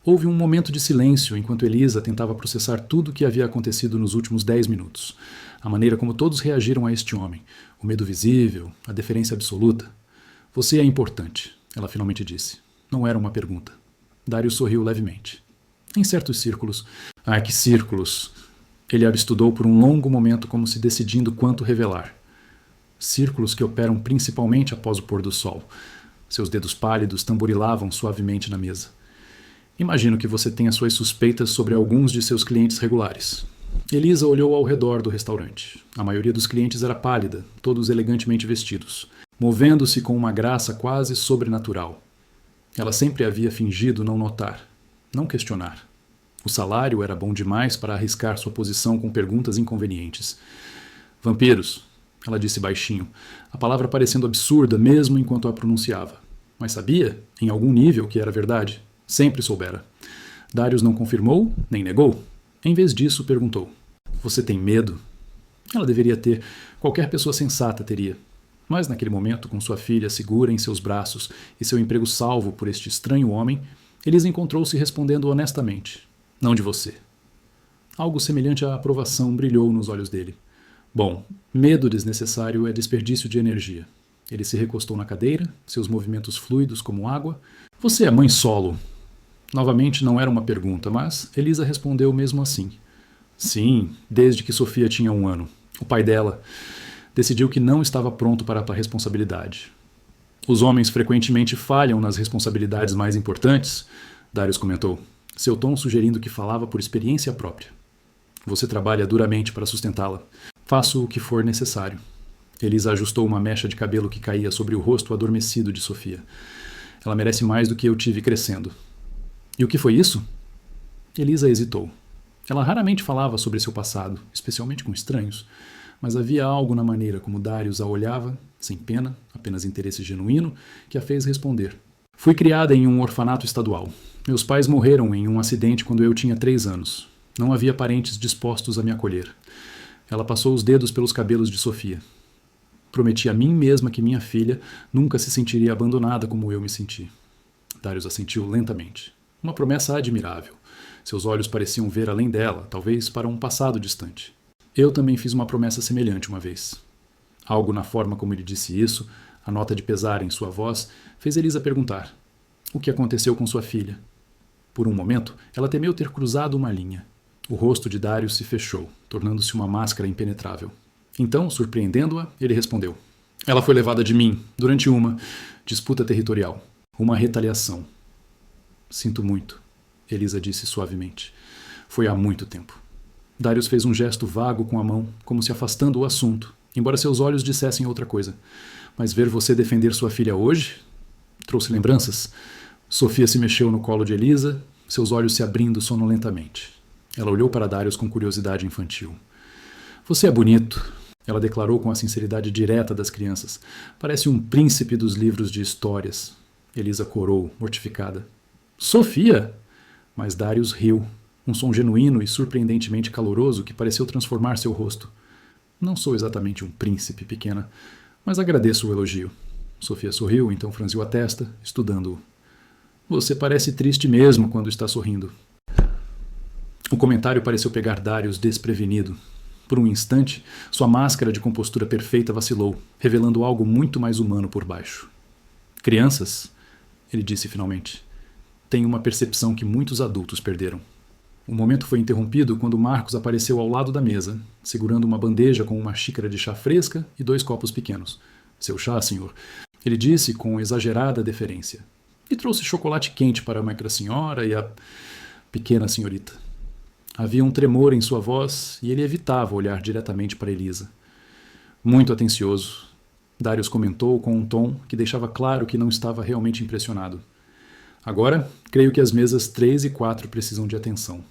Houve um momento de silêncio enquanto Elisa tentava processar tudo o que havia acontecido nos últimos 10 minutos. A maneira como todos reagiram a este homem. O medo visível, a deferência absoluta. Você é importante, ela finalmente disse. Não era uma pergunta. Darius sorriu levemente. Em certos círculos... Ah, que círculos! Ele a estudou por um longo momento como se decidindo quanto revelar. Círculos que operam principalmente após o pôr do sol. Seus dedos pálidos tamborilavam suavemente na mesa. Imagino que você tenha suas suspeitas sobre alguns de seus clientes regulares. Elisa olhou ao redor do restaurante. A maioria dos clientes era pálida, todos elegantemente vestidos, movendo-se com uma graça quase sobrenatural. Ela sempre havia fingido não notar, não questionar. O salário era bom demais para arriscar sua posição com perguntas inconvenientes. Vampiros, ela disse baixinho, a palavra parecendo absurda mesmo enquanto a pronunciava. Mas sabia, em algum nível, que era verdade. Sempre soubera. Darius não confirmou, nem negou. Em vez disso, perguntou: Você tem medo? Ela deveria ter. Qualquer pessoa sensata teria. Mas naquele momento, com sua filha segura em seus braços e seu emprego salvo por este estranho homem, Elisa encontrou-se respondendo honestamente: Não de você. Algo semelhante à aprovação brilhou nos olhos dele. Bom, medo desnecessário é desperdício de energia. Ele se recostou na cadeira, seus movimentos fluidos como água. Você é mãe solo? Novamente não era uma pergunta, mas Elisa respondeu mesmo assim. Sim, desde que Sofia tinha 1 ano. O pai dela decidiu que não estava pronto para a responsabilidade. Os homens frequentemente falham nas responsabilidades mais importantes, Darius comentou, seu tom sugerindo que falava por experiência própria. Você trabalha duramente para sustentá-la. Faço o que for necessário. Elisa ajustou uma mecha de cabelo que caía sobre o rosto adormecido de Sofia. Ela merece mais do que eu tive crescendo. E o que foi isso? Elisa hesitou. Ela raramente falava sobre seu passado, especialmente com estranhos, mas havia algo na maneira como Darius a olhava, sem pena, apenas interesse genuíno, que a fez responder. Fui criada em um orfanato estadual. Meus pais morreram em um acidente quando eu tinha 3 anos. Não havia parentes dispostos a me acolher. Ela passou os dedos pelos cabelos de Sofia. Prometi a mim mesma que minha filha nunca se sentiria abandonada como eu me senti. Darius assentiu lentamente. Uma promessa admirável. Seus olhos pareciam ver além dela, talvez para um passado distante. Eu também fiz uma promessa semelhante uma vez. Algo na forma como ele disse isso, a nota de pesar em sua voz, fez Elisa perguntar: o que aconteceu com sua filha? Por um momento, ela temeu ter cruzado uma linha. O rosto de Darius se fechou, tornando-se uma máscara impenetrável. Então, surpreendendo-a, ele respondeu: ela foi levada de mim, durante uma disputa territorial. Uma retaliação. Sinto muito, Elisa disse suavemente. Foi há muito tempo. Darius fez um gesto vago com a mão, como se afastando o assunto, embora seus olhos dissessem outra coisa. Mas ver você defender sua filha hoje? Trouxe lembranças? Sofia se mexeu no colo de Elisa, seus olhos se abrindo sonolentamente. Ela olhou para Darius com curiosidade infantil. Você é bonito, ela declarou com a sinceridade direta das crianças. Parece um príncipe dos livros de histórias. Elisa corou, mortificada. Sofia? Mas Darius riu, um som genuíno e surpreendentemente caloroso que pareceu transformar seu rosto. Não sou exatamente um príncipe, pequena, mas agradeço o elogio. Sofia sorriu, então franziu a testa, estudando-o. Você parece triste mesmo quando está sorrindo. O comentário pareceu pegar Darius desprevenido. Por um instante, sua máscara de compostura perfeita vacilou, revelando algo muito mais humano por baixo. Crianças, ele disse finalmente, têm uma percepção que muitos adultos perderam. O momento foi interrompido quando Marcos apareceu ao lado da mesa, segurando uma bandeja com uma xícara de chá fresca e 2 copos pequenos. Seu chá, senhor, ele disse com exagerada deferência. E trouxe chocolate quente para a macra senhora e a pequena senhorita. Havia um tremor em sua voz e ele evitava olhar diretamente para Elisa. Muito atencioso, Darius comentou com um tom que deixava claro que não estava realmente impressionado. Agora, creio que as mesas 3 e 4 precisam de atenção.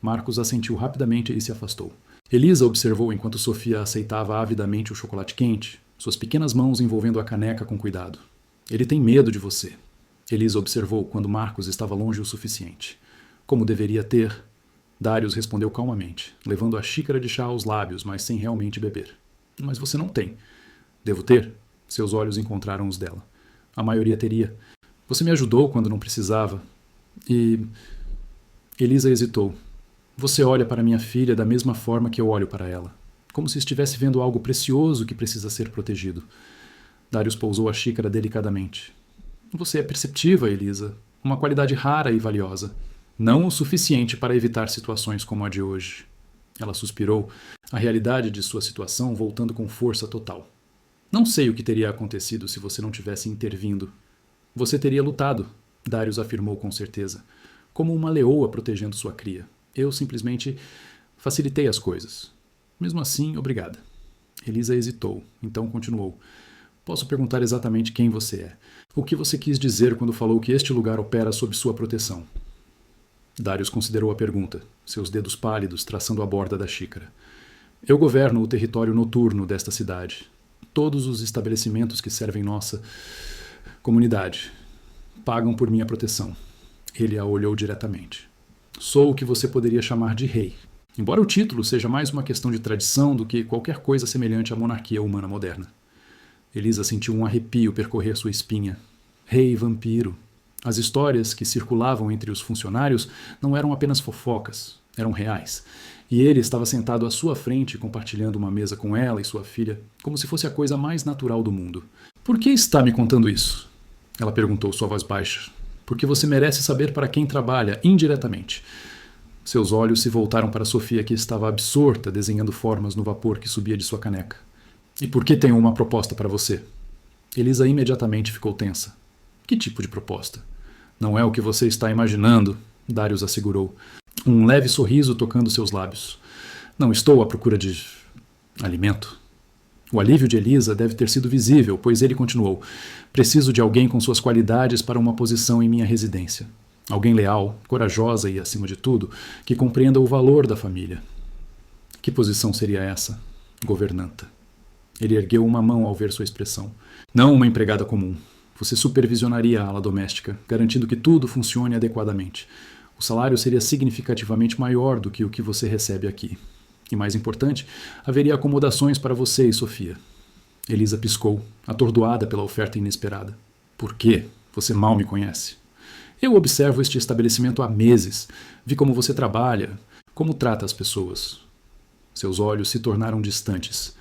Marcos assentiu rapidamente e se afastou. Elisa observou enquanto Sofia aceitava avidamente o chocolate quente, suas pequenas mãos envolvendo a caneca com cuidado. Ele tem medo de você. Elisa observou quando Marcos estava longe o suficiente. Como deveria ter... Darius respondeu calmamente, levando a xícara de chá aos lábios, mas sem realmente beber. Mas você não tem. Devo ter? Seus olhos encontraram os dela. A maioria teria. Você me ajudou quando não precisava. E... Elisa hesitou. Você olha para minha filha da mesma forma que eu olho para ela. Como se estivesse vendo algo precioso que precisa ser protegido. Darius pousou a xícara delicadamente. Você é perceptiva, Elisa. Uma qualidade rara e valiosa. Não o suficiente para evitar situações como a de hoje. Ela suspirou, a realidade de sua situação voltando com força total. Não sei o que teria acontecido se você não tivesse intervindo. Você teria lutado, Darius afirmou com certeza, como uma leoa protegendo sua cria. Eu simplesmente facilitei as coisas. Mesmo assim, obrigada. Elisa hesitou, então continuou. Posso perguntar exatamente quem você é? O que você quis dizer quando falou que este lugar opera sob sua proteção? Darius considerou a pergunta, seus dedos pálidos traçando a borda da xícara. Eu governo o território noturno desta cidade. Todos os estabelecimentos que servem nossa comunidade pagam por minha proteção. Ele a olhou diretamente. Sou o que você poderia chamar de rei. Embora o título seja mais uma questão de tradição do que qualquer coisa semelhante à monarquia humana moderna. Elisa sentiu um arrepio percorrer sua espinha. Rei vampiro. As histórias que circulavam entre os funcionários não eram apenas fofocas, eram reais. E ele estava sentado à sua frente, compartilhando uma mesa com ela e sua filha, como se fosse a coisa mais natural do mundo. Por que está me contando isso? Ela perguntou, sua voz baixa. Porque você merece saber para quem trabalha, indiretamente. Seus olhos se voltaram para Sofia, que estava absorta, desenhando formas no vapor que subia de sua caneca. E por que tenho uma proposta para você? Elisa imediatamente ficou tensa. Que tipo de proposta? Não é o que você está imaginando, Darius assegurou. Um leve sorriso tocando seus lábios. Não estou à procura de alimento. O alívio de Elisa deve ter sido visível, pois ele continuou. Preciso de alguém com suas qualidades para uma posição em minha residência. Alguém leal, corajosa e, acima de tudo, que compreenda o valor da família. Que posição seria essa? Governanta. Ele ergueu uma mão ao ver sua expressão. Não uma empregada comum. Você supervisionaria a ala doméstica, garantindo que tudo funcione adequadamente. O salário seria significativamente maior do que o que você recebe aqui. E mais importante, haveria acomodações para você e Sofia. Elisa piscou, atordoada pela oferta inesperada. Por quê? Você mal me conhece. Eu observo este estabelecimento há meses. Vi como você trabalha, como trata as pessoas. Seus olhos se tornaram distantes.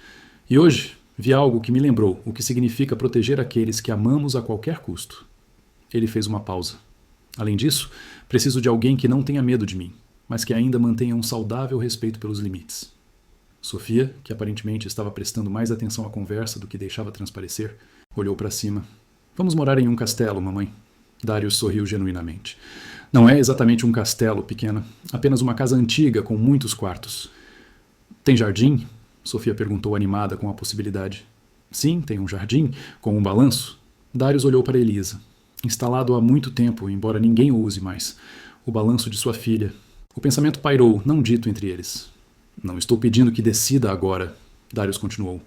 E hoje vi algo que me lembrou o que significa proteger aqueles que amamos a qualquer custo. Ele fez uma pausa. Além disso, preciso de alguém que não tenha medo de mim, mas que ainda mantenha um saudável respeito pelos limites. Sofia, que aparentemente estava prestando mais atenção à conversa do que deixava transparecer, olhou para cima. Vamos morar em um castelo, mamãe. Darius sorriu genuinamente. Não é exatamente um castelo, pequena. Apenas uma casa antiga com muitos quartos. Tem jardim? Sofia perguntou animada com a possibilidade. Sim, tem um jardim, com um balanço. Darius olhou para Elisa. Instalado há muito tempo, embora ninguém o use mais. O balanço de sua filha. O pensamento pairou, não dito entre eles. Não estou pedindo que decida agora, Darius continuou.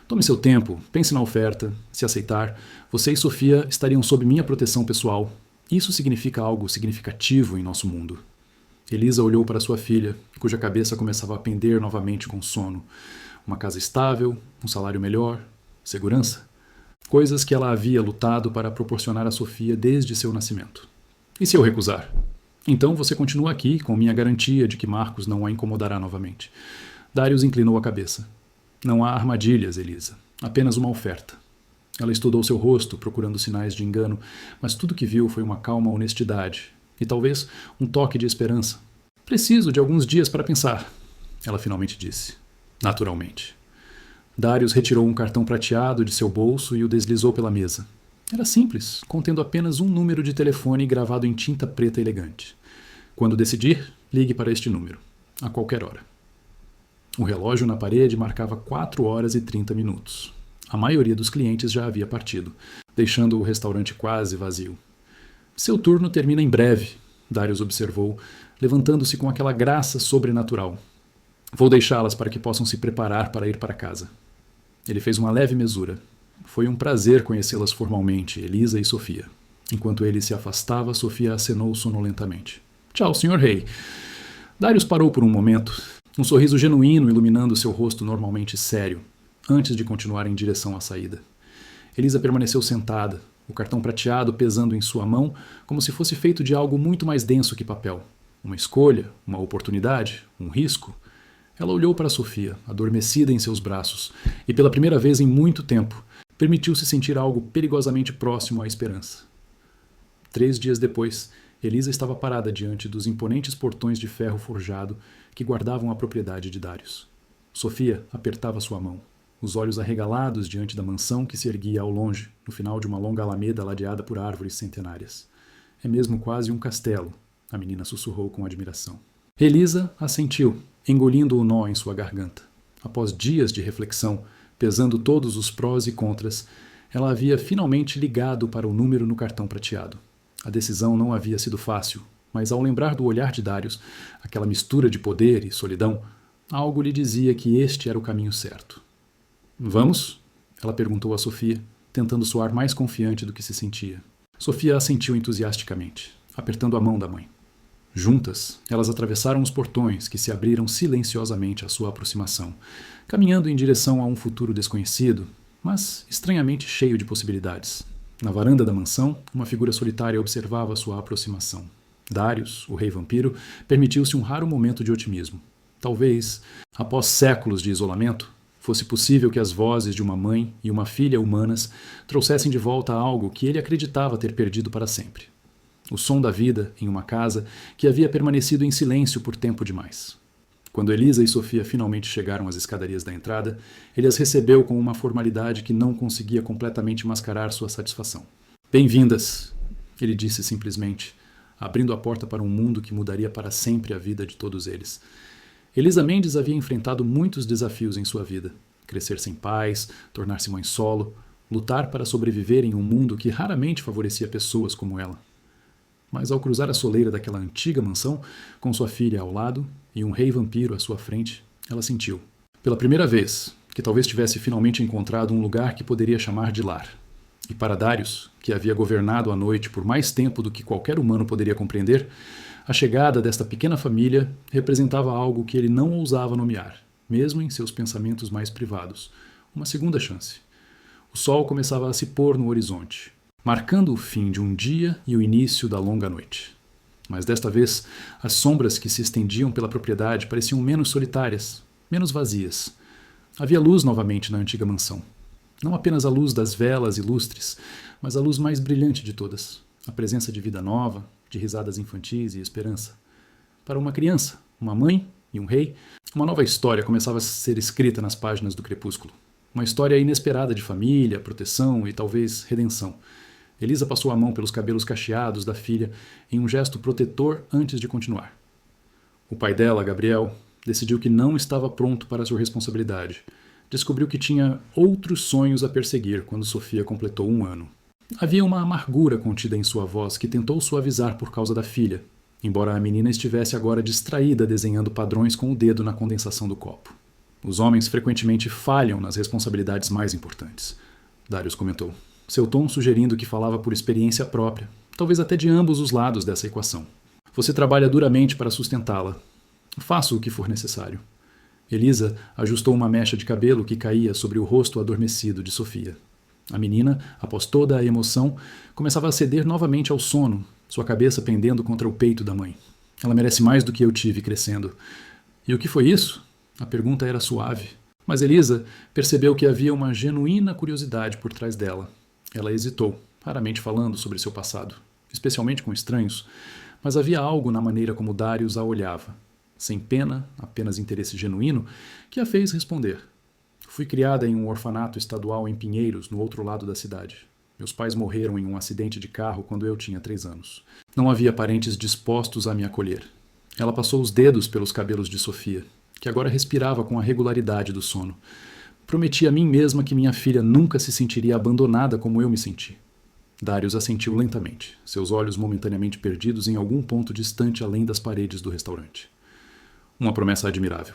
Tome seu tempo, pense na oferta. Se aceitar, você e Sofia estariam sob minha proteção pessoal. Isso significa algo significativo em nosso mundo. Elisa olhou para sua filha, cuja cabeça começava a pender novamente com sono. Uma casa estável, um salário melhor, segurança. Coisas que ela havia lutado para proporcionar a Sofia desde seu nascimento. E se eu recusar? Então você continua aqui, com minha garantia de que Marcos não a incomodará novamente. Darius inclinou a cabeça. Não há armadilhas, Elisa. Apenas uma oferta. Ela estudou seu rosto, procurando sinais de engano, mas tudo que viu foi uma calma honestidade e talvez um toque de esperança. Preciso de alguns dias para pensar, ela finalmente disse. Naturalmente. Darius retirou um cartão prateado de seu bolso e o deslizou pela mesa. Era simples, contendo apenas um número de telefone gravado em tinta preta elegante. Quando decidir, ligue para este número, a qualquer hora. O relógio na parede marcava 4 horas e 30 minutos. A maioria dos clientes já havia partido, deixando o restaurante quase vazio. Seu turno termina em breve, Darius observou, levantando-se com aquela graça sobrenatural. Vou deixá-las para que possam se preparar para ir para casa. Ele fez uma leve mesura. Foi um prazer conhecê-las formalmente, Elisa e Sofia. Enquanto ele se afastava, Sofia acenou sonolentamente. Tchau, Sr. Rei. Darius parou por um momento, um sorriso genuíno iluminando seu rosto normalmente sério, antes de continuar em direção à saída. Elisa permaneceu sentada, o cartão prateado pesando em sua mão como se fosse feito de algo muito mais denso que papel. Uma escolha, uma oportunidade, um risco. Ela olhou para Sofia, adormecida em seus braços, e pela primeira vez em muito tempo, permitiu-se sentir algo perigosamente próximo à esperança. 3 dias depois, Elisa estava parada diante dos imponentes portões de ferro forjado que guardavam a propriedade de Darius. Sofia apertava sua mão, os olhos arregalados diante da mansão que se erguia ao longe, no final de uma longa alameda ladeada por árvores centenárias. É mesmo quase um castelo, a menina sussurrou com admiração. Elisa assentiu, engolindo o nó em sua garganta. Após dias de reflexão, pesando todos os prós e contras, ela havia finalmente ligado para o número no cartão prateado. A decisão não havia sido fácil, mas ao lembrar do olhar de Darius, aquela mistura de poder e solidão, algo lhe dizia que este era o caminho certo. Vamos? Ela perguntou a Sofia, tentando soar mais confiante do que se sentia. Sofia assentiu entusiasticamente, apertando a mão da mãe. Juntas, elas atravessaram os portões que se abriram silenciosamente à sua aproximação, caminhando em direção a um futuro desconhecido, mas estranhamente cheio de possibilidades. Na varanda da mansão, uma figura solitária observava sua aproximação. Darius, o rei vampiro, permitiu-se um raro momento de otimismo. Talvez, após séculos de isolamento, fosse possível que as vozes de uma mãe e uma filha humanas trouxessem de volta algo que ele acreditava ter perdido para sempre. O som da vida em uma casa que havia permanecido em silêncio por tempo demais. Quando Elisa e Sofia finalmente chegaram às escadarias da entrada, ele as recebeu com uma formalidade que não conseguia completamente mascarar sua satisfação. Bem-vindas, ele disse simplesmente, abrindo a porta para um mundo que mudaria para sempre a vida de todos eles. Elisa Mendes havia enfrentado muitos desafios em sua vida. Crescer sem pais, tornar-se mãe solo, lutar para sobreviver em um mundo que raramente favorecia pessoas como ela. Mas ao cruzar a soleira daquela antiga mansão, com sua filha ao lado e um rei vampiro à sua frente, ela sentiu, pela primeira vez, que talvez tivesse finalmente encontrado um lugar que poderia chamar de lar. E para Darius, que havia governado a noite por mais tempo do que qualquer humano poderia compreender, a chegada desta pequena família representava algo que ele não ousava nomear, mesmo em seus pensamentos mais privados, uma segunda chance. O sol começava a se pôr no horizonte, marcando o fim de um dia e o início da longa noite. Mas desta vez, as sombras que se estendiam pela propriedade pareciam menos solitárias, menos vazias. Havia luz novamente na antiga mansão. Não apenas a luz das velas ilustres, mas a luz mais brilhante de todas. A presença de vida nova, de risadas infantis e esperança. Para uma criança, uma mãe e um rei, uma nova história começava a ser escrita nas páginas do crepúsculo. Uma história inesperada de família, proteção e talvez redenção. Elisa passou a mão pelos cabelos cacheados da filha em um gesto protetor antes de continuar. O pai dela, Gabriel, decidiu que não estava pronto para sua responsabilidade. Descobriu que tinha outros sonhos a perseguir quando Sofia completou 1 ano. Havia uma amargura contida em sua voz que tentou suavizar por causa da filha, embora a menina estivesse agora distraída desenhando padrões com o dedo na condensação do copo. Os homens frequentemente falham nas responsabilidades mais importantes, Darius comentou, seu tom sugerindo que falava por experiência própria, talvez até de ambos os lados dessa equação. Você trabalha duramente para sustentá-la. Faça o que for necessário. Elisa ajustou uma mecha de cabelo que caía sobre o rosto adormecido de Sofia. A menina, após toda a emoção, começava a ceder novamente ao sono, sua cabeça pendendo contra o peito da mãe. Ela merece mais do que eu tive crescendo. E o que foi isso? A pergunta era suave. Mas Elisa percebeu que havia uma genuína curiosidade por trás dela. Ela hesitou, raramente falando sobre seu passado, especialmente com estranhos, mas havia algo na maneira como Darius a olhava, sem pena, apenas interesse genuíno, que a fez responder. Fui criada em um orfanato estadual em Pinheiros, no outro lado da cidade. Meus pais morreram em um acidente de carro quando eu tinha 3 anos. Não havia parentes dispostos a me acolher. Ela passou os dedos pelos cabelos de Sofia, que agora respirava com a regularidade do sono. Prometi a mim mesma que minha filha nunca se sentiria abandonada como eu me senti. Darius assentiu lentamente, seus olhos momentaneamente perdidos em algum ponto distante além das paredes do restaurante. Uma promessa admirável.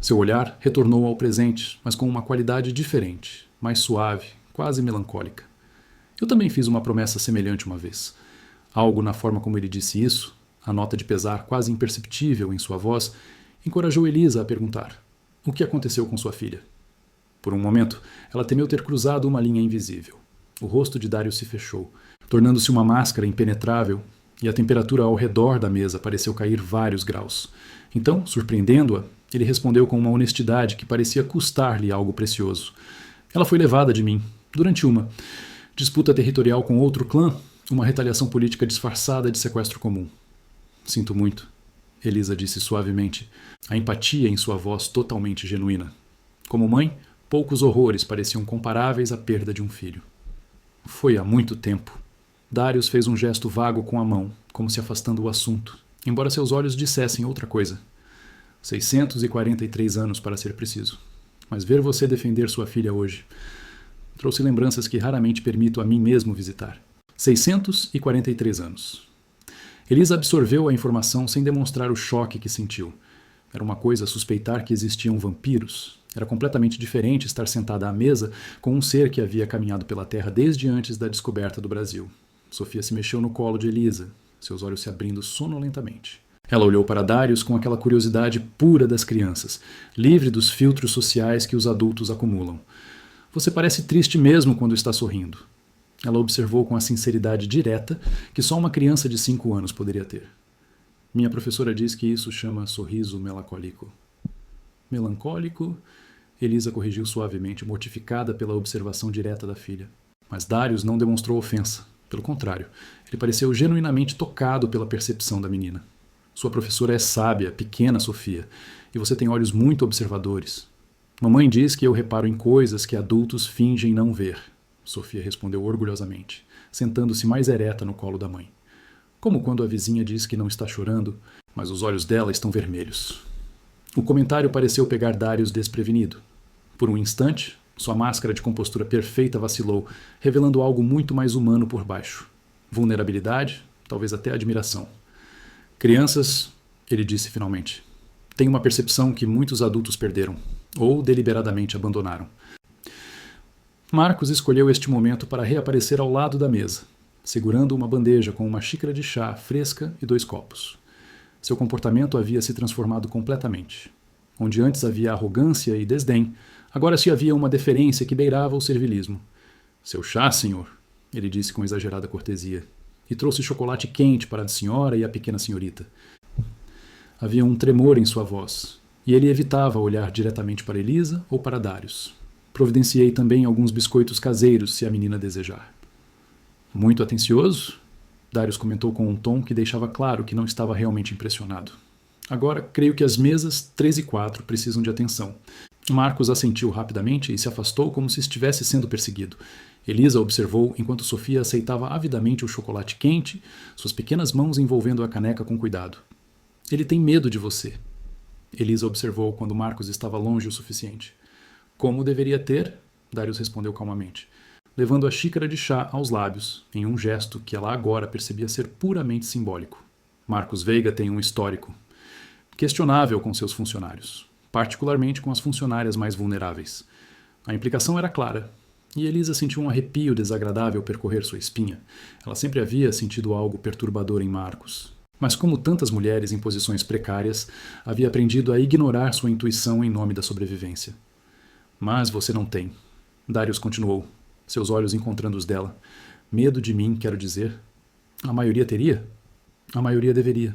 Seu olhar retornou ao presente, mas com uma qualidade diferente, mais suave, quase melancólica. Eu também fiz uma promessa semelhante uma vez. Algo na forma como ele disse isso, a nota de pesar quase imperceptível em sua voz, encorajou Elisa a perguntar: o que aconteceu com sua filha? Por um momento, ela temeu ter cruzado uma linha invisível. O rosto de Darius se fechou, tornando-se uma máscara impenetrável, e a temperatura ao redor da mesa pareceu cair vários graus. Então, surpreendendo-a, ele respondeu com uma honestidade que parecia custar-lhe algo precioso. Ela foi levada de mim, durante uma disputa territorial com outro clã, uma retaliação política disfarçada de sequestro comum. Sinto muito, Elisa disse suavemente, a empatia em sua voz totalmente genuína. Como mãe, poucos horrores pareciam comparáveis à perda de um filho. Foi há muito tempo. Darius fez um gesto vago com a mão, como se afastando o assunto, embora seus olhos dissessem outra coisa. 643 anos, para ser preciso. Mas ver você defender sua filha hoje trouxe lembranças que raramente permito a mim mesmo visitar. 643 anos. Elisa absorveu a informação sem demonstrar o choque que sentiu. Era uma coisa suspeitar que existiam vampiros, Era completamente diferente estar sentada à mesa com um ser que havia caminhado pela terra desde antes da descoberta do Brasil. Sofia se mexeu no colo de Elisa, seus olhos se abrindo sonolentamente. Ela olhou para Darius com aquela curiosidade pura das crianças, livre dos filtros sociais que os adultos acumulam. Você parece triste mesmo quando está sorrindo. Ela observou com a sinceridade direta que só uma criança de 5 anos poderia ter. Minha professora diz que isso chama sorriso melancólico. Melancólico? Elisa corrigiu suavemente, mortificada pela observação direta da filha. Mas Darius não demonstrou ofensa. Pelo contrário, ele pareceu genuinamente tocado pela percepção da menina. Sua professora é sábia, pequena Sofia, e você tem olhos muito observadores. Mamãe diz que eu reparo em coisas que adultos fingem não ver, Sofia respondeu orgulhosamente, sentando-se mais ereta no colo da mãe. Como quando a vizinha diz que não está chorando, mas os olhos dela estão vermelhos. O comentário pareceu pegar Darius desprevenido. Por um instante, sua máscara de compostura perfeita vacilou, revelando algo muito mais humano por baixo. Vulnerabilidade, talvez até admiração. Crianças, ele disse finalmente, têm uma percepção que muitos adultos perderam, ou deliberadamente abandonaram. Marcos escolheu este momento para reaparecer ao lado da mesa, segurando uma bandeja com uma xícara de chá fresca e 2 copos. Seu comportamento havia se transformado completamente. Onde antes havia arrogância e desdém, agora se havia uma deferência que beirava o servilismo. Seu chá, senhor, ele disse com exagerada cortesia, e trouxe chocolate quente para a senhora e a pequena senhorita. Havia um tremor em sua voz, e ele evitava olhar diretamente para Elisa ou para Darius. Providenciei também alguns biscoitos caseiros, se a menina desejar. Muito atencioso? Darius comentou com um tom que deixava claro que não estava realmente impressionado. Agora, creio que as mesas 3 e 4 precisam de atenção. Marcos assentiu rapidamente e se afastou como se estivesse sendo perseguido. Elisa observou enquanto Sofia aceitava avidamente o chocolate quente, suas pequenas mãos envolvendo a caneca com cuidado. Ele tem medo de você. Elisa observou quando Marcos estava longe o suficiente. Como deveria ter? Darius respondeu calmamente, levando a xícara de chá aos lábios, em um gesto que ela agora percebia ser puramente simbólico. Marcos Veiga tem um histórico questionável com seus funcionários, particularmente com as funcionárias mais vulneráveis. A implicação era clara, e Elisa sentiu um arrepio desagradável percorrer sua espinha. Ela sempre havia sentido algo perturbador em Marcos. Mas como tantas mulheres em posições precárias, havia aprendido a ignorar sua intuição em nome da sobrevivência. Mas você não tem. Darius continuou, seus olhos encontrando os dela. Medo de mim, quero dizer. A maioria teria? A maioria deveria.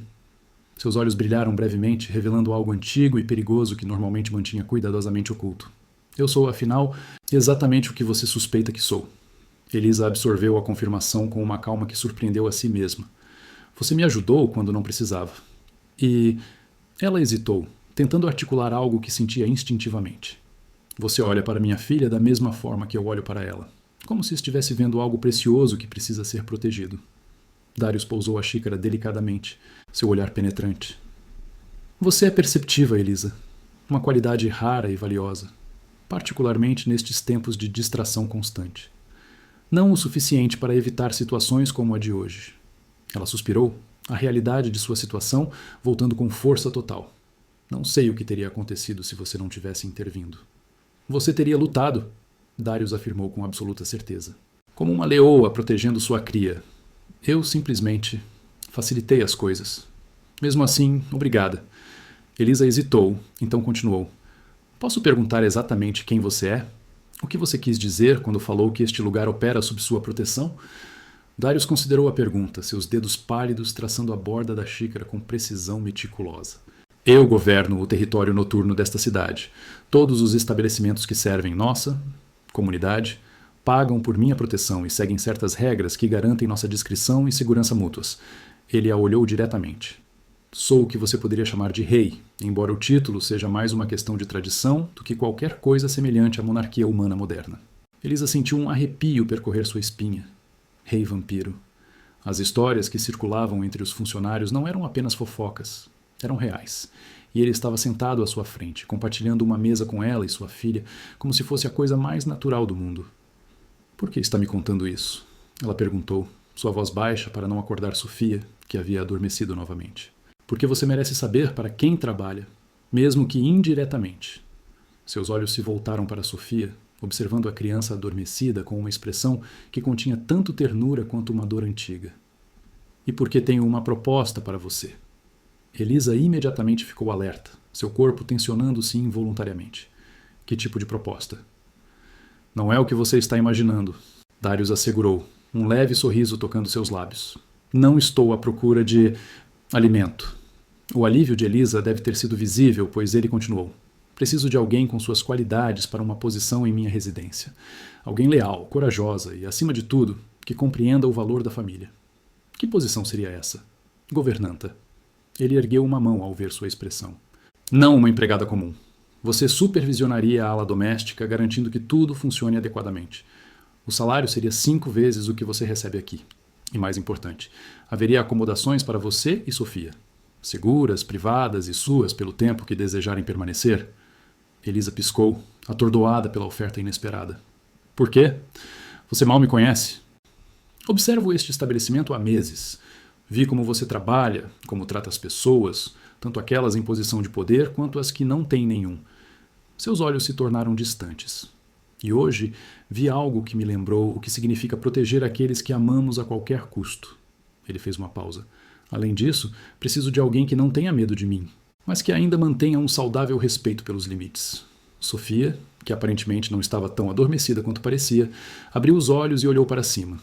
Seus olhos brilharam brevemente, revelando algo antigo e perigoso que normalmente mantinha cuidadosamente oculto. Eu sou, afinal, exatamente o que você suspeita que sou. Elisa absorveu a confirmação com uma calma que surpreendeu a si mesma. Você me ajudou quando não precisava. E ela hesitou, tentando articular algo que sentia instintivamente. Você olha para minha filha da mesma forma que eu olho para ela, como se estivesse vendo algo precioso que precisa ser protegido. Darius pousou a xícara delicadamente, seu olhar penetrante. Você é perceptiva, Elisa. Uma qualidade rara e valiosa, particularmente nestes tempos de distração constante. Não o suficiente para evitar situações como a de hoje. Ela suspirou, a realidade de sua situação voltando com força total. Não sei o que teria acontecido se você não tivesse intervindo. Você teria lutado, Darius afirmou com absoluta certeza. Como uma leoa protegendo sua cria. Eu simplesmente facilitei as coisas. Mesmo assim, obrigada. Elisa hesitou, então continuou. Posso perguntar exatamente quem você é? O que você quis dizer quando falou que este lugar opera sob sua proteção? Darius considerou a pergunta, seus dedos pálidos traçando a borda da xícara com precisão meticulosa. Eu governo o território noturno desta cidade. Todos os estabelecimentos que servem nossa comunidade pagam por minha proteção e seguem certas regras que garantem nossa discrição e segurança mútuas. Ele a olhou diretamente. Sou o que você poderia chamar de rei, embora o título seja mais uma questão de tradição do que qualquer coisa semelhante à monarquia humana moderna. Elisa sentiu um arrepio percorrer sua espinha. Rei vampiro. As histórias que circulavam entre os funcionários não eram apenas fofocas, eram reais. E ele estava sentado à sua frente, compartilhando uma mesa com ela e sua filha, como se fosse a coisa mais natural do mundo. Por que está me contando isso? Ela perguntou, sua voz baixa para não acordar Sofia, que havia adormecido novamente. Porque você merece saber para quem trabalha, mesmo que indiretamente. Seus olhos se voltaram para Sofia, observando a criança adormecida com uma expressão que continha tanto ternura quanto uma dor antiga. E porque tenho uma proposta para você. Elisa imediatamente ficou alerta, seu corpo tensionando-se involuntariamente. Que tipo de proposta? Não é o que você está imaginando, Darius assegurou, um leve sorriso tocando seus lábios. Não estou à procura de alimento. O alívio de Elisa deve ter sido visível, pois ele continuou. Preciso de alguém com suas qualidades para uma posição em minha residência. Alguém leal, corajosa e, acima de tudo, que compreenda o valor da família. Que posição seria essa? Governanta. Ele ergueu uma mão ao ver sua expressão. Não uma empregada comum. Você supervisionaria a ala doméstica, garantindo que tudo funcione adequadamente. O salário seria 5 vezes o que você recebe aqui. E mais importante, haveria acomodações para você e Sofia. Seguras, privadas e suas pelo tempo que desejarem permanecer. Elisa piscou, atordoada pela oferta inesperada. Por quê? Você mal me conhece. Observo este estabelecimento há meses. Vi como você trabalha, como trata as pessoas, tanto aquelas em posição de poder quanto as que não têm nenhum. Seus olhos se tornaram distantes. E hoje vi algo que me lembrou o que significa proteger aqueles que amamos a qualquer custo. Ele fez uma pausa. Além disso, preciso de alguém que não tenha medo de mim, mas que ainda mantenha um saudável respeito pelos limites. Sofia, que aparentemente não estava tão adormecida quanto parecia, abriu os olhos e olhou para cima.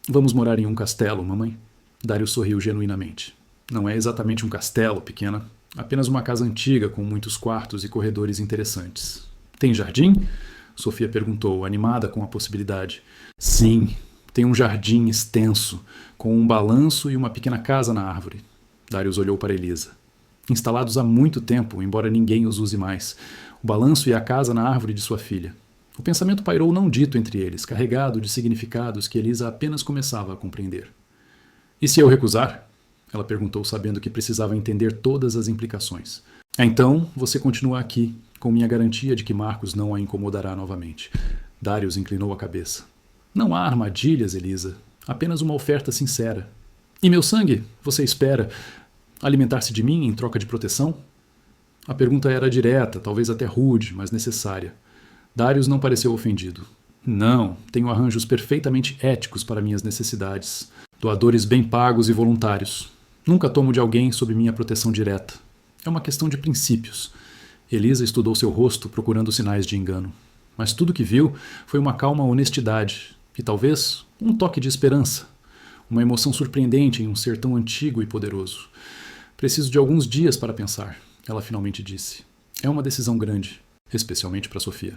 Vamos morar em um castelo, mamãe? Darius sorriu genuinamente. Não é exatamente um castelo, pequena. Apenas uma casa antiga com muitos quartos e corredores interessantes. Tem jardim? Sofia perguntou, animada com a possibilidade. Sim, tem um jardim extenso, com um balanço e uma pequena casa na árvore. Darius olhou para Elisa. Instalados há muito tempo, embora ninguém os use mais. O balanço e a casa na árvore de sua filha. O pensamento pairou não dito entre eles, carregado de significados que Elisa apenas começava a compreender. E se eu recusar? Ela perguntou, sabendo que precisava entender todas as implicações. Então, você continua aqui, com minha garantia de que Marcos não a incomodará novamente. Darius inclinou a cabeça. Não há armadilhas, Elisa. Apenas uma oferta sincera. E meu sangue? Você espera alimentar-se de mim em troca de proteção? A pergunta era direta, talvez até rude, mas necessária. Darius não pareceu ofendido. Não, tenho arranjos perfeitamente éticos para minhas necessidades. Doadores bem pagos e voluntários. Nunca tomo de alguém sob minha proteção direta. É uma questão de princípios. Elisa estudou seu rosto, procurando sinais de engano. Mas tudo que viu foi uma calma honestidade e talvez um toque de esperança. Uma emoção surpreendente em um ser tão antigo e poderoso. Preciso de alguns dias para pensar, ela finalmente disse. É uma decisão grande, especialmente para Sofia.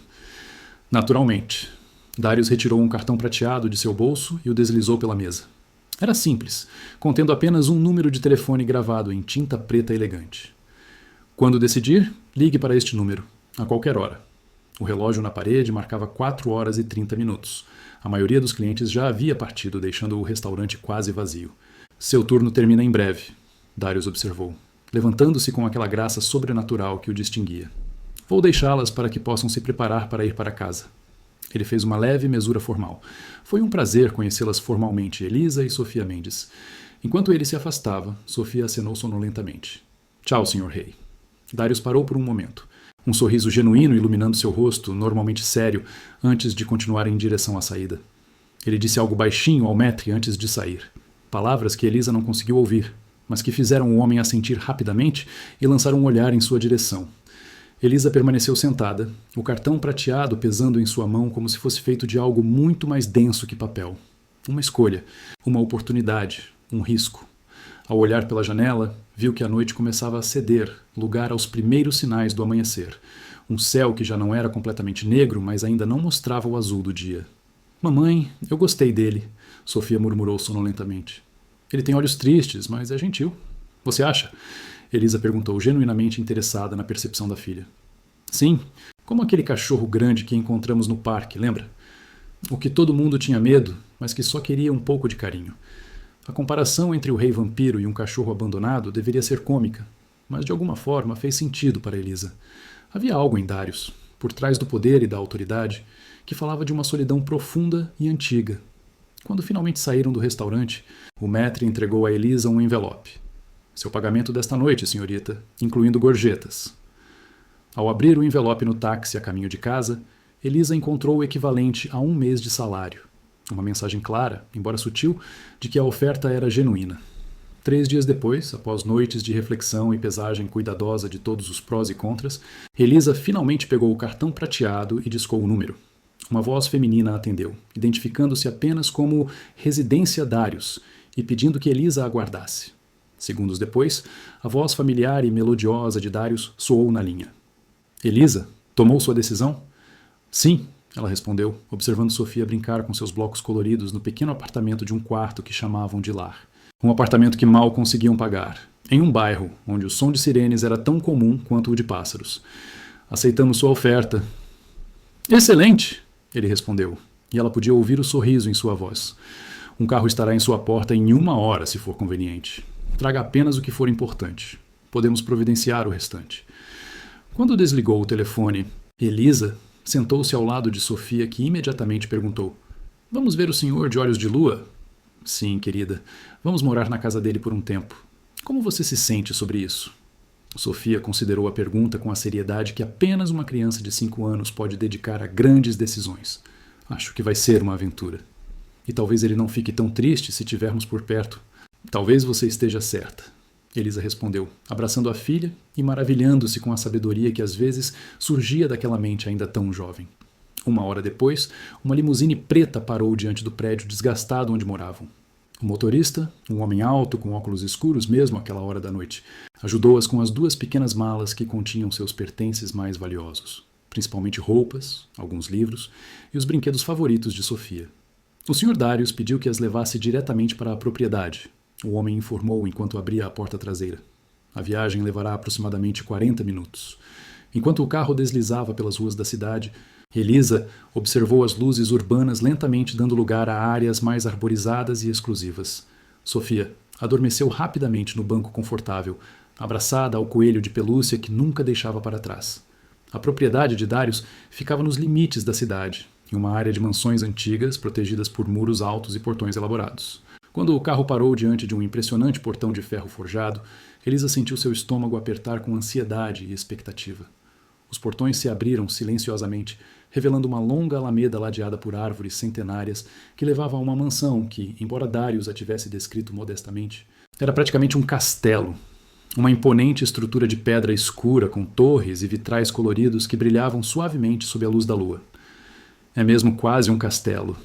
Naturalmente. Darius retirou um cartão prateado de seu bolso e o deslizou pela mesa. Era simples, contendo apenas um número de telefone gravado em tinta preta elegante. Quando decidir, ligue para este número, a qualquer hora. O relógio na parede marcava 4 horas e 30 minutos. A maioria dos clientes já havia partido, deixando o restaurante quase vazio. Seu turno termina em breve, Darius observou, levantando-se com aquela graça sobrenatural que o distinguia. Vou deixá-las para que possam se preparar para ir para casa. Ele fez uma leve mesura formal. Foi um prazer conhecê-las formalmente, Elisa e Sofia Mendes. Enquanto ele se afastava, Sofia acenou sonolentamente. Tchau, Sr. Rei. Darius parou por um momento. Um sorriso genuíno iluminando seu rosto, normalmente sério, antes de continuar em direção à saída. Ele disse algo baixinho ao maître antes de sair. Palavras que Elisa não conseguiu ouvir, mas que fizeram o homem assentir rapidamente e lançar um olhar em sua direção. Elisa permaneceu sentada, o cartão prateado pesando em sua mão como se fosse feito de algo muito mais denso que papel. Uma escolha, uma oportunidade, um risco. Ao olhar pela janela, viu que a noite começava a ceder, lugar aos primeiros sinais do amanhecer. Um céu que já não era completamente negro, mas ainda não mostrava o azul do dia. Mamãe, eu gostei dele, Sofia murmurou sonolentamente. Ele tem olhos tristes, mas é gentil. Você acha? Elisa perguntou, genuinamente interessada na percepção da filha. Sim, como aquele cachorro grande que encontramos no parque, lembra? O que todo mundo tinha medo, mas que só queria um pouco de carinho. A comparação entre o rei vampiro e um cachorro abandonado deveria ser cômica, mas de alguma forma fez sentido para Elisa. Havia algo em Darius, por trás do poder e da autoridade, que falava de uma solidão profunda e antiga. Quando finalmente saíram do restaurante, o maître entregou a Elisa um envelope. Seu pagamento desta noite, senhorita, incluindo gorjetas. Ao abrir o envelope no táxi a caminho de casa, Elisa encontrou o equivalente a 1 mês de salário. Uma mensagem clara, embora sutil, de que a oferta era genuína. 3 dias depois, após noites de reflexão e pesagem cuidadosa de todos os prós e contras, Elisa finalmente pegou o cartão prateado e discou o número. Uma voz feminina atendeu, identificando-se apenas como Residência Darius e pedindo que Elisa aguardasse. Segundos depois, a voz familiar e melodiosa de Darius soou na linha. Elisa, tomou sua decisão? Sim, ela respondeu, observando Sofia brincar com seus blocos coloridos no pequeno apartamento de um quarto que chamavam de lar. Um apartamento que mal conseguiam pagar, em um bairro onde o som de sirenes era tão comum quanto o de pássaros. Aceitamos sua oferta. Excelente, ele respondeu, e ela podia ouvir o sorriso em sua voz. Um carro estará em sua porta em 1 hora, se for conveniente. Traga apenas o que for importante. Podemos providenciar o restante. Quando desligou o telefone, Elisa sentou-se ao lado de Sofia, que imediatamente perguntou: Vamos ver o senhor de olhos de lua? Sim, querida. Vamos morar na casa dele por um tempo. Como você se sente sobre isso? Sofia considerou a pergunta com a seriedade que apenas uma criança de 5 anos pode dedicar a grandes decisões. Acho que vai ser uma aventura. E talvez ele não fique tão triste se tivermos por perto. Talvez você esteja certa, Elisa respondeu, abraçando a filha e maravilhando-se com a sabedoria que às vezes surgia daquela mente ainda tão jovem. 1 hora depois, uma limusine preta parou diante do prédio desgastado onde moravam. O motorista, um homem alto com óculos escuros mesmo àquela hora da noite, ajudou-as com as 2 pequenas malas que continham seus pertences mais valiosos, principalmente roupas, alguns livros e os brinquedos favoritos de Sofia. O Sr. Darius pediu que as levasse diretamente para a propriedade. O homem informou enquanto abria a porta traseira. A viagem levará aproximadamente 40 minutos. Enquanto o carro deslizava pelas ruas da cidade, Elisa observou as luzes urbanas lentamente dando lugar a áreas mais arborizadas e exclusivas. Sofia adormeceu rapidamente no banco confortável, abraçada ao coelho de pelúcia que nunca deixava para trás. A propriedade de Darius ficava nos limites da cidade, em uma área de mansões antigas protegidas por muros altos e portões elaborados. Quando o carro parou diante de um impressionante portão de ferro forjado, Elisa sentiu seu estômago apertar com ansiedade e expectativa. Os portões se abriram silenciosamente, revelando uma longa alameda ladeada por árvores centenárias que levava a uma mansão que, embora Darius a tivesse descrito modestamente, era praticamente um castelo. Uma imponente estrutura de pedra escura com torres e vitrais coloridos que brilhavam suavemente sob a luz da lua. É mesmo quase um castelo.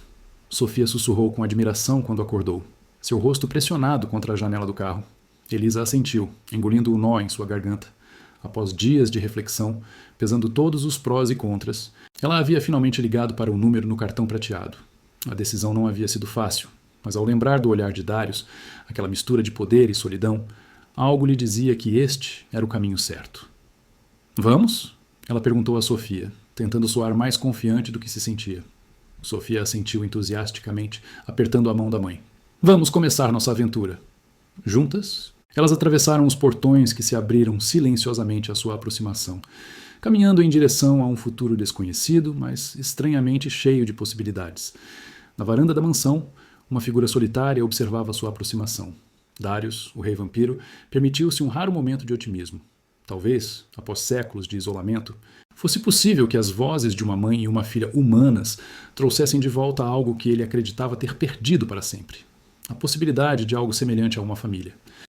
Sofia sussurrou com admiração quando acordou, seu rosto pressionado contra a janela do carro. Elisa assentiu, engolindo o nó em sua garganta. Após dias de reflexão, pesando todos os prós e contras, ela havia finalmente ligado para o número no cartão prateado. A decisão não havia sido fácil, mas ao lembrar do olhar de Darius, aquela mistura de poder e solidão, algo lhe dizia que este era o caminho certo. Vamos? Ela perguntou a Sofia, tentando soar mais confiante do que se sentia. Sofia assentiu entusiasticamente, apertando a mão da mãe. Vamos começar nossa aventura. Juntas, elas atravessaram os portões que se abriram silenciosamente à sua aproximação, caminhando em direção a um futuro desconhecido, mas estranhamente cheio de possibilidades. Na varanda da mansão, uma figura solitária observava sua aproximação. Darius, o rei vampiro, permitiu-se um raro momento de otimismo. Talvez, após séculos de isolamento, fosse possível que as vozes de uma mãe e uma filha humanas trouxessem de volta algo que ele acreditava ter perdido para sempre. A possibilidade de algo semelhante a uma família.